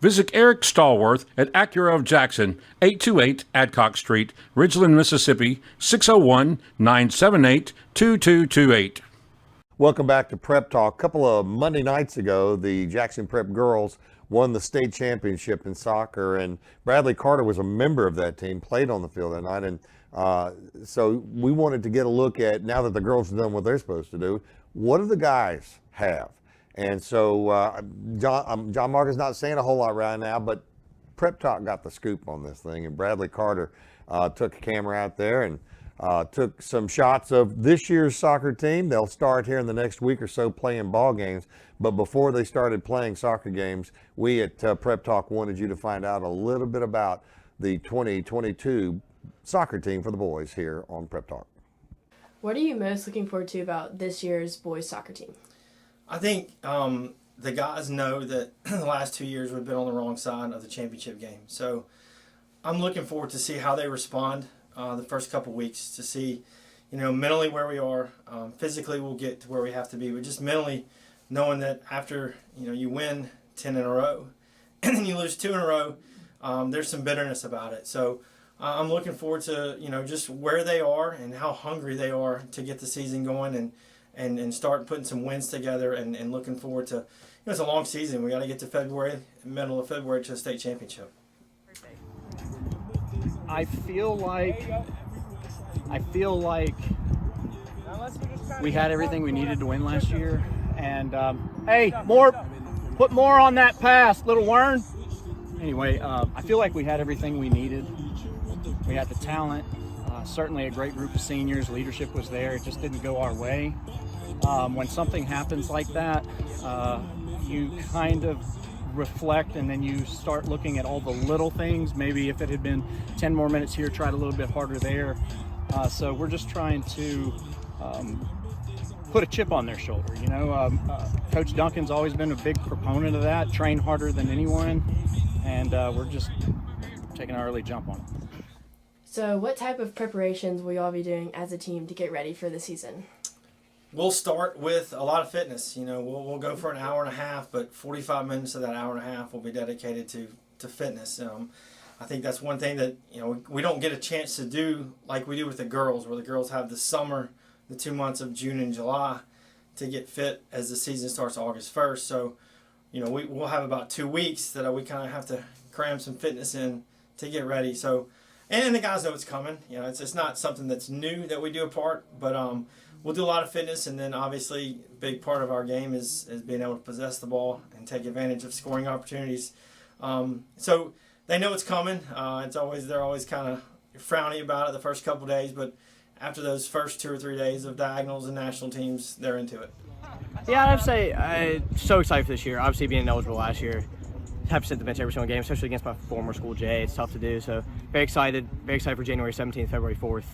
Speaker 29: Visit Eric Stallworth at Acura of Jackson, 828 Adcock Street, Ridgeland, Mississippi, 601-978-2228.
Speaker 1: Welcome back to Prep Talk. A couple of Monday nights ago, the Jackson Prep girls won the state championship in soccer, and Bradley Carter was a member of that team, played on the field that night, and so we wanted to get a look at, now that the girls have done what they're supposed to do, what do the guys have? And so John Mark is not saying a whole lot right now, but Prep Talk got the scoop on this thing, and Bradley Carter took a camera out there and took some shots of this year's soccer team. They'll start here in the next week or so playing ball games, but before they started playing soccer games, we at Prep Talk wanted you to find out a little bit about the 2022 soccer team for the boys here on Prep Talk.
Speaker 3: What are you most looking forward to about this year's boys soccer team?
Speaker 30: I think the guys know that the last 2 years we've been on the wrong side of the championship game. So I'm looking forward to see how they respond the first couple weeks, to see, mentally where we are. Physically we'll get to where we have to be, but just mentally knowing that after, you win 10 in a row and then you lose 2 in a row, there's some bitterness about it. So I'm looking forward to, just where they are and how hungry they are to get the season going and start putting some wins together and looking forward to, it's a long season. We got to get to February, middle of February, to the state championship.
Speaker 31: I feel like we had everything we needed to win last year. And hey, put more on that pass, little Wern. Anyway, I feel like we had everything we needed. We had the talent, certainly a great group of seniors. Leadership was there. It just didn't go our way. When something happens like that, you kind of reflect and then you start looking at all the little things. Maybe if it had been 10 more minutes here, tried a little bit harder there. So we're just trying to put a chip on their shoulder. You know, Coach Duncan's always been a big proponent of that, train harder than anyone, and we're just taking an early jump on it.
Speaker 3: So what type of preparations will y'all be doing as a team to get ready for the season?
Speaker 30: We'll start with a lot of fitness. You know, we'll go for an hour and a half, but 45 minutes of that hour and a half will be dedicated to fitness. I think that's one thing that, you know, we don't get a chance to do like we do with the girls, where the girls have the summer, the 2 months of June and July to get fit as the season starts August 1st. So, you know, we'll have about 2 weeks that we kind of have to cram some fitness in to get ready. So, and the guys know it's coming. You know, it's not something that's new that we do apart, but we'll do a lot of fitness, and then obviously a big part of our game is being able to possess the ball and take advantage of scoring opportunities. So they know it's coming. They're always kind of frowny about it the first couple days, but after those first 2 or 3 days of diagonals and national teams, they're into it.
Speaker 31: Yeah, I'd have to say I'm so excited for this year. Obviously, being eligible last year, have to sit the bench every single game, especially against my former school, Jay. It's tough to do. So very excited for January 17th, February 4th.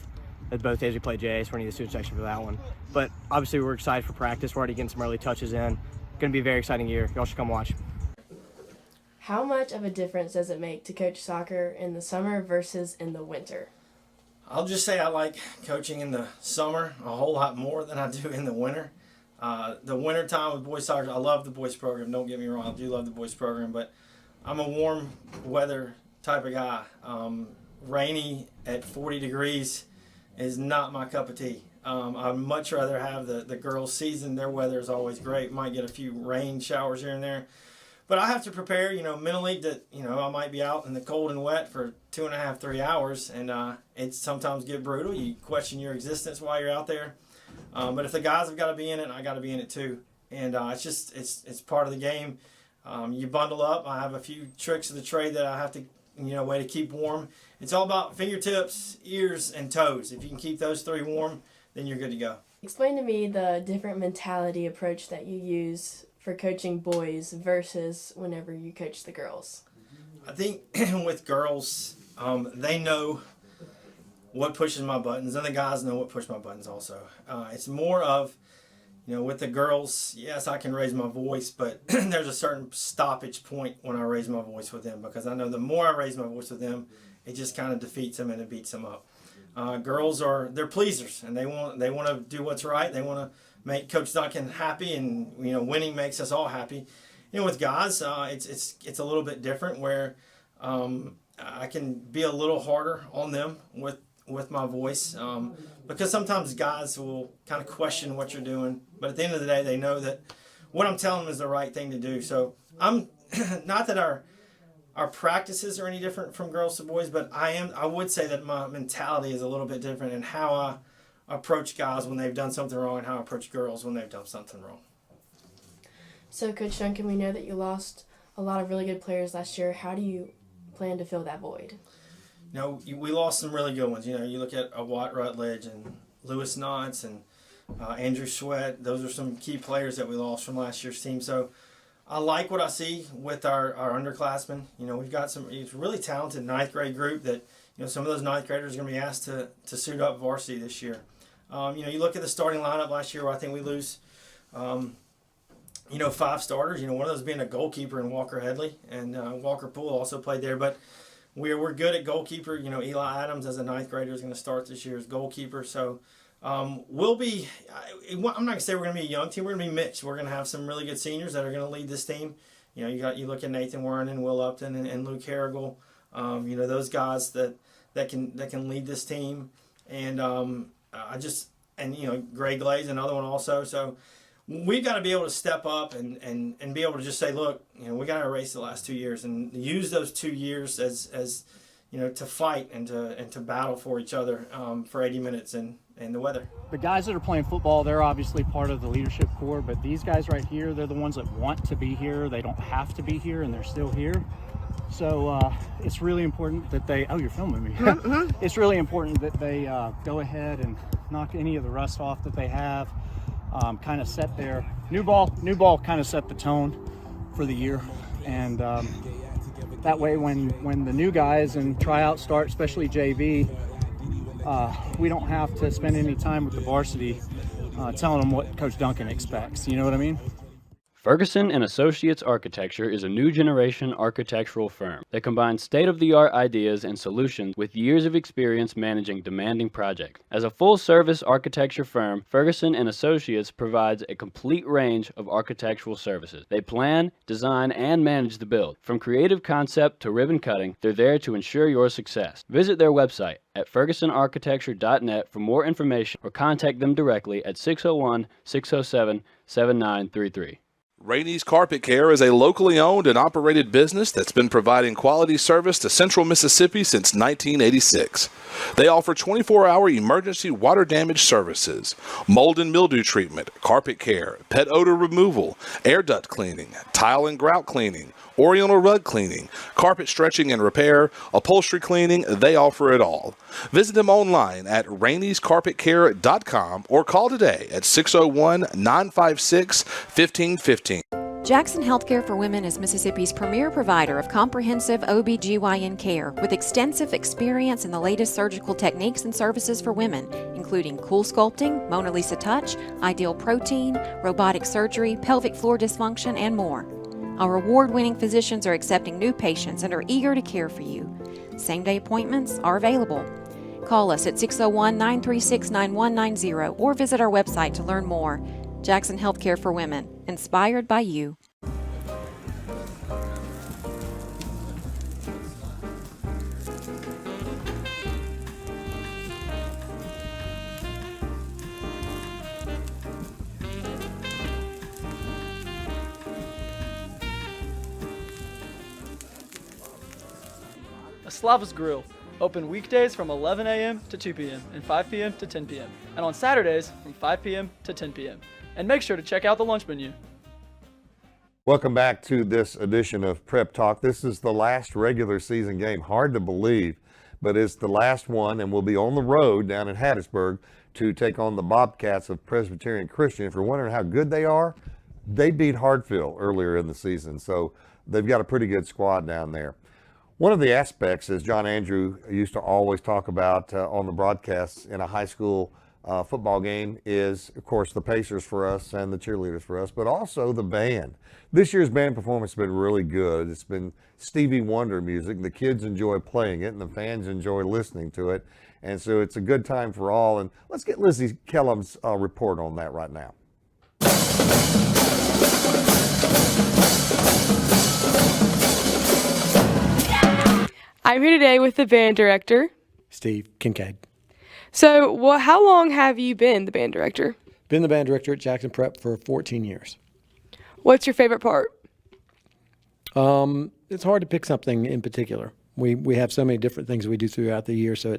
Speaker 31: At both days we play Jay, so we're in the student section for that one. But obviously we're excited for practice. We're already getting some early touches in. Going to be a very exciting year. Y'all should come watch.
Speaker 3: How much of a difference does it make to coach soccer in the summer versus in the winter?
Speaker 30: I'll just say I like coaching in the summer a whole lot more than I do in the winter. The winter time with boys soccer, I love the boys program. Don't get me wrong, I do love the boys program, but I'm a warm weather type of guy. Rainy at 40 degrees is not my cup of tea. I'd much rather have the girls' season. Their weather is always great. Might get a few rain showers here and there. But I have to prepare, you know, mentally that, you know, I might be out in the cold and wet for 2.5, 3 hours, and it sometimes get brutal. You question your existence while you're out there. But if the guys have got to be in it, I got to be in it too. And it's part of the game. You bundle up. I have a few tricks of the trade that I have to, you know, way to keep warm. It's all about fingertips, ears, and toes. If you can keep those 3 warm, then you're good to go.
Speaker 3: Explain to me the different mentality approach that you use for coaching boys versus whenever you coach the girls.
Speaker 30: I think with girls, they know what pushes my buttons, and the guys know what pushes my buttons also. It's more of, you know, with the girls, yes, I can raise my voice, but there's a certain stoppage point when I raise my voice with them, because I know the more I raise my voice with them, it just kind of defeats them and it beats them up. Girls they're pleasers, and they want to do what's right. They want to make Coach Duncan happy, and, you know, winning makes us all happy. You know, with guys, it's a little bit different, where I can be a little harder on them with my voice, because sometimes guys will kind of question what you're doing, but at the end of the day, they know that what I'm telling them is the right thing to do. So I'm not that our practices are any different from girls to boys, but I would say that my mentality is a little bit different in how I approach guys when they've done something wrong and how I approach girls when they've done something wrong.
Speaker 3: So, Coach Duncan, we know that you lost a lot of really good players last year. How do you plan to fill that void?
Speaker 30: You know, we lost some really good ones. You know, you look at Watt Rutledge and Lewis Knotts and Andrew Sweat. Those are some key players that we lost from last year's team. So I like what I see with our underclassmen. You know, we've got it's a really talented 9th grade group that, you know, some of those 9th graders are going to be asked to suit up varsity this year. You know, you look at the starting lineup last year where I think we lose, you know, 5 starters. You know, one of those being a goalkeeper in Walker Headley, and Walker Poole also played there. But we're good at goalkeeper. You know, Eli Adams as a 9th grader is going to start this year as goalkeeper. So we'll be, I'm not going to say we're going to be a young team. We're going to be mixed. We're going to have some really good seniors that are going to lead this team. You know, you look at Nathan Warren and Will Upton and Luke Harrigal. You know, those guys that can lead this team. And you know, Greg Glaze, another one also. So we've got to be able to step up and be able to just say, look, you know, we got to erase the last 2 years and use those 2 years as you know, to fight and to battle for each other for 80 minutes in the weather.
Speaker 31: The guys that are playing football, they're obviously part of the leadership core, but these guys right here, they're the ones that want to be here. They don't have to be here, and they're still here. So it's really important that they, you're filming me. Mm-hmm. It's really important that they go ahead and knock any of the rust off that they have, kind of set their new ball kind of set the tone for the year. And that way when the new guys and tryouts start, especially JV, we don't have to spend any time with the varsity telling them what Coach Duncan expects. You know what I mean?
Speaker 8: Ferguson and Associates Architecture is a new generation architectural firm that combines state-of-the-art ideas and solutions with years of experience managing demanding projects. As a full-service architecture firm, Ferguson and Associates provides a complete range of architectural services. They plan, design, and manage the build. From creative concept to ribbon cutting, they're there to ensure your success. Visit their website at fergusonarchitecture.net for more information or contact them directly at 601-607-7933.
Speaker 9: Rainey's Carpet Care is a locally owned and operated business that's been providing quality service to Central Mississippi since 1986. They offer 24-hour emergency water damage services, mold and mildew treatment, carpet care, pet odor removal, air duct cleaning, tile and grout cleaning, oriental rug cleaning, carpet stretching and repair, upholstery cleaning. They offer it all. Visit them online at raineyscarpetcare.com or call today at 601-956-1515.
Speaker 10: Jackson Healthcare for Women is Mississippi's premier provider of comprehensive OB/GYN care with extensive experience in the latest surgical techniques and services for women, including cool sculpting, Mona Lisa Touch, ideal protein, robotic surgery, pelvic floor dysfunction, and more. Our award-winning physicians are accepting new patients and are eager to care for you. Same-day appointments are available. Call us at 601-936-9190 or visit our website to learn more. Jackson Healthcare for Women, inspired by you.
Speaker 11: Slava's Grill, open weekdays from 11 a.m. to 2 p.m. and 5 p.m. to 10 p.m. and on Saturdays from 5 p.m. to 10 p.m. And make sure to check out the lunch menu.
Speaker 1: Welcome back to this edition of Prep Talk. This is the last regular season game. Hard to believe, but it's the last one, and we'll be on the road down in Hattiesburg to take on the Bobcats of Presbyterian Christian. If you're wondering how good they are, they beat Hartfield earlier in the season, so they've got a pretty good squad down there. One of the aspects, as John Andrew used to always talk about on the broadcasts in a high school football game, is, of course, the Pacers for us and the cheerleaders for us, but also the band. This year's band performance has been really good. It's been Stevie Wonder music. The kids enjoy playing it, and the fans enjoy listening to it. And so it's a good time for all. And let's get Lizzie Kellum's report on that right now.
Speaker 12: I'm here today with the band director,
Speaker 13: Steve Kincaid.
Speaker 12: So, how long have you been the band director?
Speaker 13: Been the band director at Jackson Prep for 14 years.
Speaker 12: What's your favorite part?
Speaker 13: It's hard to pick something in particular. We have so many different things we do throughout the year, so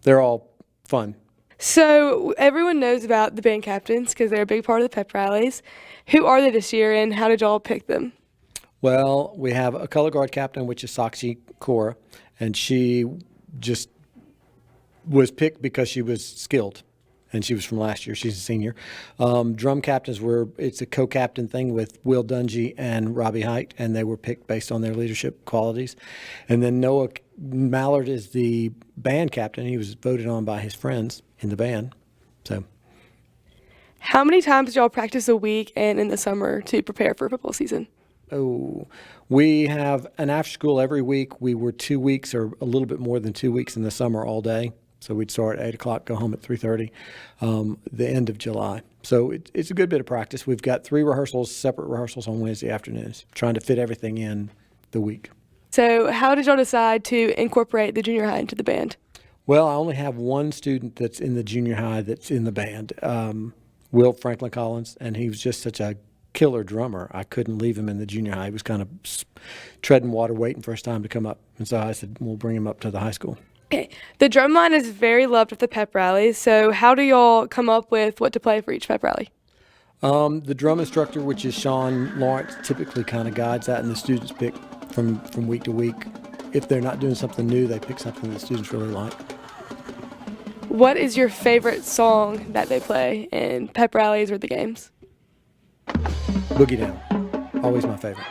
Speaker 13: they're all fun.
Speaker 12: So, everyone knows about the band captains because they're a big part of the pep rallies. Who are they this year, and how did y'all pick them?
Speaker 13: Well, we have a color guard captain, which is Sakshi Kaur, and she just was picked because she was skilled, and she was from last year. She's a senior. Drum captains it's a co-captain thing with Will Dungy and Robbie Height, and they were picked based on their leadership qualities. And then Noah Mallard is the band captain. He was voted on by his friends in the band. So,
Speaker 12: how many times do y'all practice a week and in the summer to prepare for football season?
Speaker 13: Oh, we have an after school every week. We were 2 weeks or a little bit more than 2 weeks in the summer all day. So we'd start at 8 o'clock, go home at 3:30, the end of July. So it's a good bit of practice. We've got 3 separate rehearsals on Wednesday afternoons, trying to fit everything in the week.
Speaker 12: So how did y'all decide to incorporate the junior high into the band?
Speaker 13: Well, I only have one student that's in the junior high that's in the band, Will Franklin Collins, and he was just such a killer drummer. I couldn't leave him in the junior high. He was kind of treading water, waiting for his time to come up. And so I said, we'll bring him up to the high school.
Speaker 12: Okay. The drum line is very loved at the pep rallies. So how do y'all come up with what to play for each pep rally?
Speaker 13: The drum instructor, which is Sean Lawrence, typically kind of guides that, and the students pick from week to week. If they're not doing something new, they pick something that students really like.
Speaker 12: What is your favorite song that they play in pep rallies or the games?
Speaker 13: Boogie Down. Always my favorite.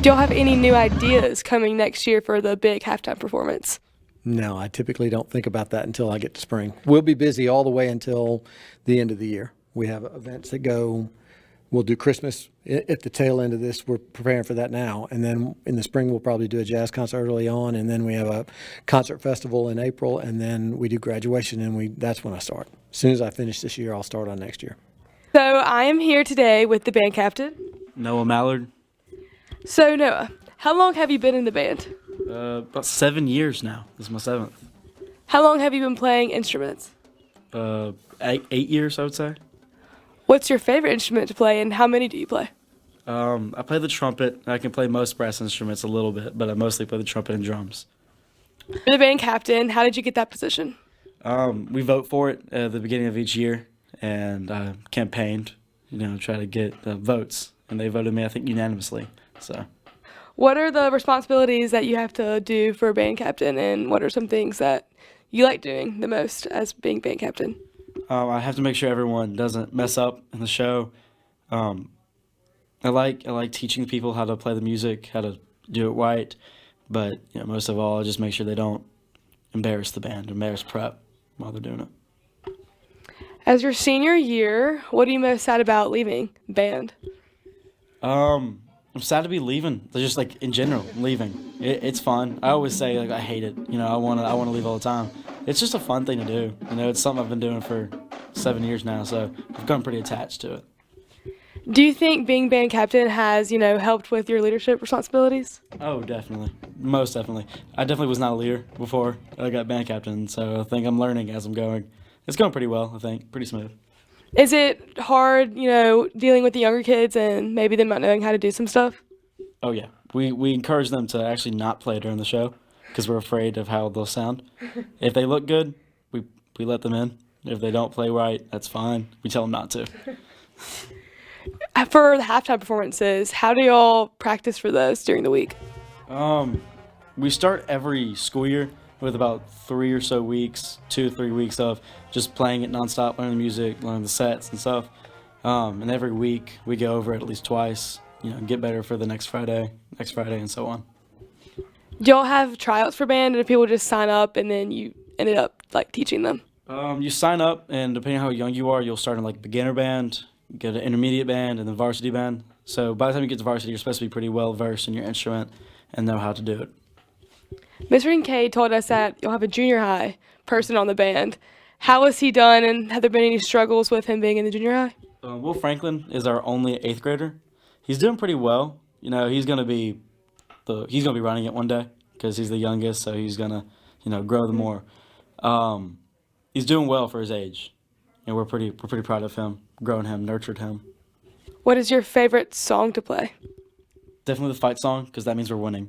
Speaker 12: Do y'all have any new ideas coming next year for the big halftime performance?
Speaker 13: No, I typically don't think about that until I get to spring. We'll be busy all the way until the end of the year. We have events that go, we'll do Christmas at the tail end of this. We're preparing for that now. And then in the spring, we'll probably do a jazz concert early on. And then we have a concert festival in April. And then we do graduation, and that's when I start. As soon as I finish this year, I'll start on next year.
Speaker 12: So I am here today with the band captain,
Speaker 2: Noah Mallard.
Speaker 12: So Noah, how long have you been in the band?
Speaker 2: About 7 years now. This is my 7th.
Speaker 12: How long have you been playing instruments?
Speaker 2: 8 years, I would say.
Speaker 12: What's your favorite instrument to play, and how many do you play?
Speaker 2: I play the trumpet. I can play most brass instruments a little bit, but I mostly play the trumpet and drums.
Speaker 12: You're the band captain. How did you get that position?
Speaker 2: We vote for it at the beginning of each year, and I campaigned, try to get votes, and they voted me, I think, unanimously. So.
Speaker 12: What are the responsibilities that you have to do for a band captain, and what are some things that you like doing the most as being band captain?
Speaker 2: I have to make sure everyone doesn't mess up in the show. I like teaching people how to play the music, how to do it right, but most of all, I just make sure they don't embarrass the band, embarrass prep while they're doing it.
Speaker 12: As your senior year, what are you most sad about leaving band?
Speaker 2: I'm sad to be leaving. Just in general, leaving. It's fun. I always say I hate it. I want to leave all the time. It's just a fun thing to do. It's something I've been doing for 7 years now, so I've gotten pretty attached to it.
Speaker 12: Do you think being band captain has, helped with your leadership responsibilities?
Speaker 2: Oh, definitely. Most definitely. I definitely was not a leader before I got band captain, so I think I'm learning as I'm going. It's going pretty well, I think. Pretty smooth.
Speaker 12: Is it hard, dealing with the younger kids and maybe them not knowing how to do some stuff?
Speaker 2: Oh, yeah. We encourage them to actually not play during the show because we're afraid of how they'll sound. If they look good, we let them in. If they don't play right, that's fine. We tell them not to.
Speaker 12: For the halftime performances, how do y'all practice for those during the week?
Speaker 2: We start every school year with about 3 or so weeks, 2 or 3 weeks of just playing it nonstop, learning the music, learning the sets and stuff. And every week we go over it at least twice, get better for the next Friday, and so on.
Speaker 12: Do y'all have tryouts for band, and do people just sign up and then you ended up teaching them?
Speaker 2: You sign up, and depending on how young you are, you'll start in beginner band, get an intermediate band, and then varsity band. So by the time you get to varsity, you're supposed to be pretty well versed in your instrument and know how to do it.
Speaker 12: Mr. Kincaid told us that you'll have a junior high person on the band. How has he done, and have there been any struggles with him being in the junior high?
Speaker 2: Will Franklin is our only 8th grader. He's doing pretty well. He's gonna be running it one day because he's the youngest, so he's gonna grow the more. He's doing well for his age, and we're pretty proud of him, grown him, nurtured him.
Speaker 12: What is your favorite song to play?
Speaker 2: Definitely the fight song because that means we're winning.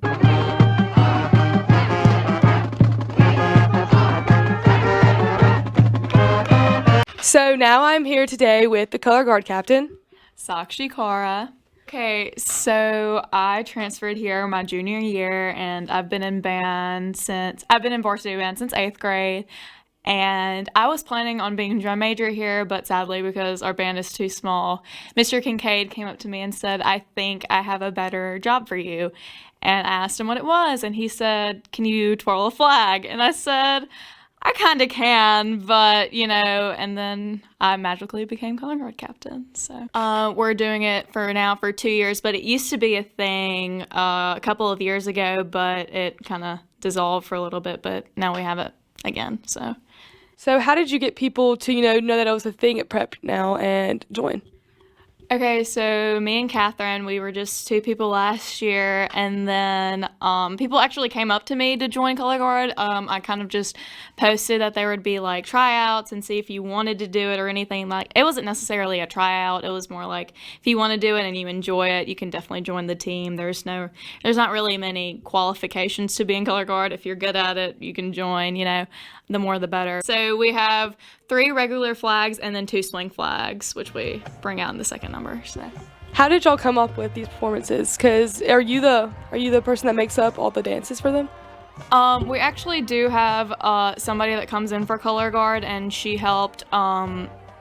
Speaker 12: So now I'm here today with the color guard captain,
Speaker 4: Sakshi Kaura. Okay, so I transferred here my junior year, and I've been in varsity band since 8th grade. And I was planning on being a drum major here, but sadly, because our band is too small, Mr. Kincaid came up to me and said, "I think I have a better job for you." And I asked him what it was, and he said, "Can you twirl a flag?" And I said, "I kind of can, but, and then I magically became color guard captain. So we're doing it for 2 years, but it used to be a thing a couple of years ago, but it kind of dissolved for a little bit, but now we have it again, so.
Speaker 12: So how did you get people to, know that it was a thing at Prep now and join?
Speaker 4: Okay, so me and Catherine, we were just 2 people last year, and then people actually came up to me to join color guard. I kind of just posted that there would be tryouts and see if you wanted to do it or anything. It wasn't necessarily a tryout. It was more like if you want to do it and you enjoy it, you can definitely join the team. There's not really many qualifications to be in color guard. If you're good at it, you can join. The more the better. So we have 3 regular flags and then 2 swing flags, which we bring out in the second number. So,
Speaker 12: how did y'all come up with these performances? Because are you the person that makes up all the dances for them?
Speaker 4: We actually do have somebody that comes in for color guard, and she helped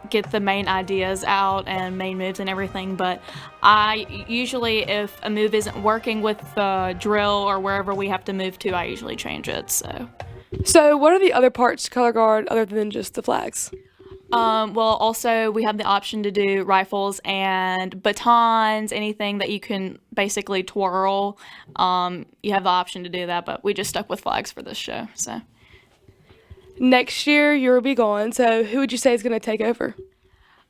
Speaker 4: get the main ideas out and main moves and everything. But I usually, if a move isn't working with the drill or wherever we have to move to, I usually change it. So.
Speaker 12: So, what are the other parts to color guard other than just the flags?
Speaker 4: Well, also we have the option to do rifles and batons, anything that you can basically twirl. You have the option to do that, but we just stuck with flags for this show. So
Speaker 12: Next year, you'll be gone. So, who would you say is going to take over?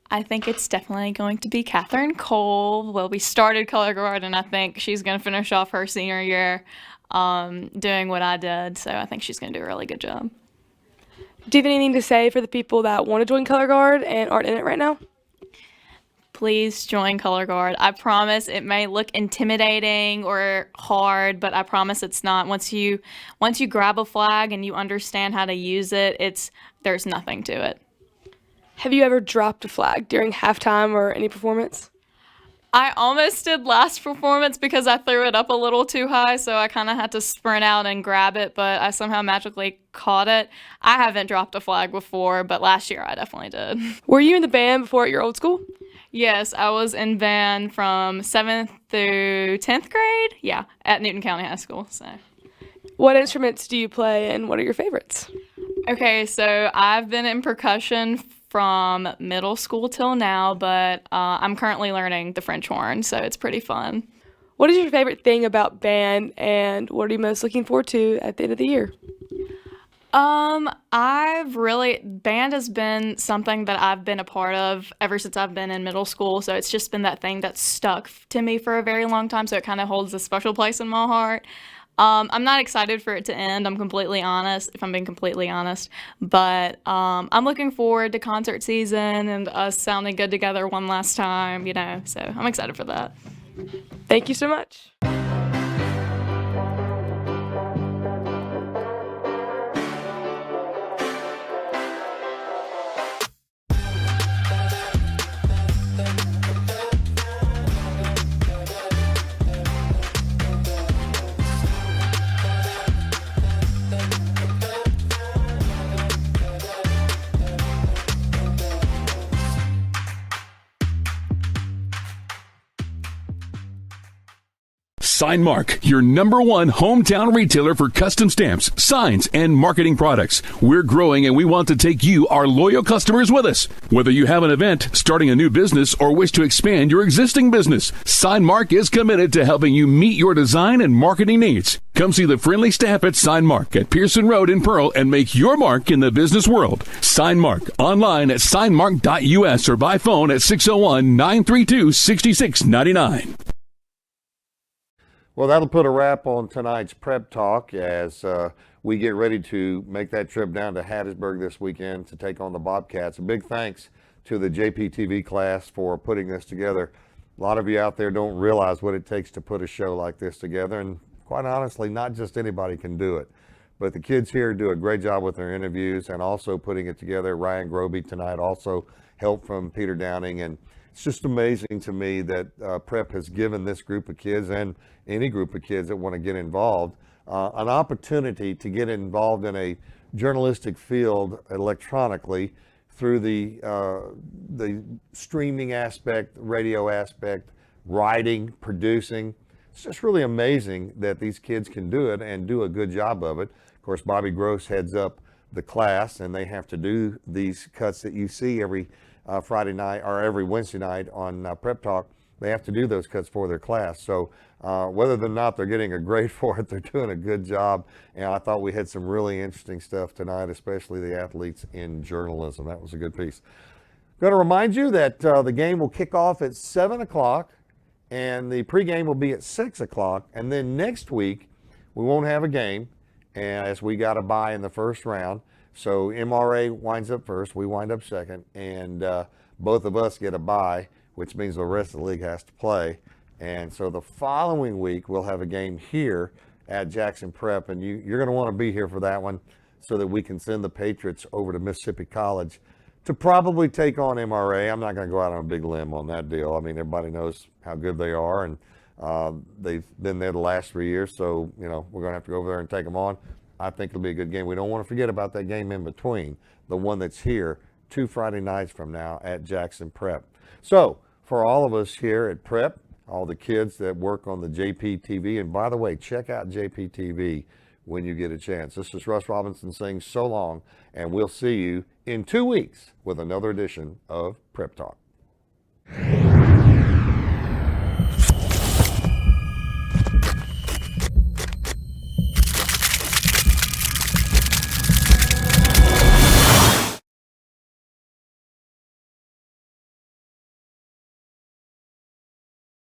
Speaker 4: I think it's definitely going to be Catherine Cole. Well, we started color guard, and I think she's going to finish off her senior year doing what I did. So I think she's going to do a really good job.
Speaker 12: Do you have anything to say for the people that want to join color guard and aren't in it right now?
Speaker 4: Please join color guard. I promise it may look intimidating or hard, but I promise it's not. Once you grab a flag and you understand how to use it, there's nothing to it.
Speaker 12: Have you ever dropped a flag during halftime or any performance?
Speaker 4: I almost did last performance because I threw it up a little too high, so I kind of had to sprint out and grab it, but I somehow magically caught it. I haven't dropped a flag before, but last year I definitely did.
Speaker 12: Were you in the band before at your old school?
Speaker 4: Yes, I was in band from 7th through 10th grade, yeah, at Newton County High School. So,
Speaker 12: what instruments do you play and what are your favorites?
Speaker 4: Okay, so I've been in percussion from middle school till now, but I'm currently learning the French horn, so it's pretty fun.
Speaker 12: What is your favorite thing about band, and what are you most looking forward to at the end of the year?
Speaker 4: Band has been something that I've been a part of ever since I've been in middle school, so it's just been that thing that's stuck to me for a very long time, so it kind of holds a special place in my heart. I'm not excited for it to end, I'm completely honest, if I'm being completely honest, but I'm looking forward to concert season and us sounding good together one last time, so I'm excited for that.
Speaker 12: Thank you so much.
Speaker 5: Signmark, your #1 hometown retailer for custom stamps, signs, and marketing products. We're growing and we want to take you, our loyal customers, with us. Whether you have an event, starting a new business, or wish to expand your existing business, Signmark is committed to helping you meet your design and marketing needs. Come see the friendly staff at Signmark at Pearson Road in Pearl and make your mark in the business world. Signmark, online at signmark.us or by phone at 601-932-6699.
Speaker 1: Well, that'll put a wrap on tonight's prep talk as we get ready to make that trip down to Hattiesburg this weekend to take on the Bobcats. A big thanks to the JPTV class for putting this together. A lot of you out there don't realize what it takes to put a show like this together, and quite honestly, not just anybody can do it. But the kids here do a great job with their interviews and also putting it together. Ryan Groby tonight, also help from Peter Downing, and it's just amazing to me that Prep has given this group of kids and any group of kids that want to get involved an opportunity to get involved in a journalistic field electronically through the streaming aspect, radio aspect, writing, producing. It's just really amazing that these kids can do it and do a good job of it. Of course, Bobby Gross heads up the class, and they have to do these cuts that you see every Friday night or every Wednesday night on Prep Talk. They have to do those cuts for their class. So whether or not they're getting a grade for it, they're doing a good job. And I thought we had some really interesting stuff tonight, especially the athletes in journalism. That was a good piece. Going to remind you that the game will kick off at 7 o'clock and the pregame will be at 6 o'clock. And then next week, we won't have a game as we got a bye in the first round. So MRA winds up first, we wind up second, and both of us get a bye, which means the rest of the league has to play. And so the following week, we'll have a game here at Jackson Prep, and you're going to want to be here for that one so that we can send the Patriots over to Mississippi College to probably take on MRA. I'm not going to go out on a big limb on that deal. I mean, everybody knows how good they are, and they've been there the last 3 years, so, we're going to have to go over there and take them on. I think it'll be a good game. We don't want to forget about that game in between, the one that's here 2 Friday nights from now at Jackson Prep. So for all of us here at Prep, all the kids that work on the JPTV, and by the way, check out JPTV. when you get a chance. This is Russ Robinson saying so long, and we'll see you in 2 weeks with another edition of Prep Talk.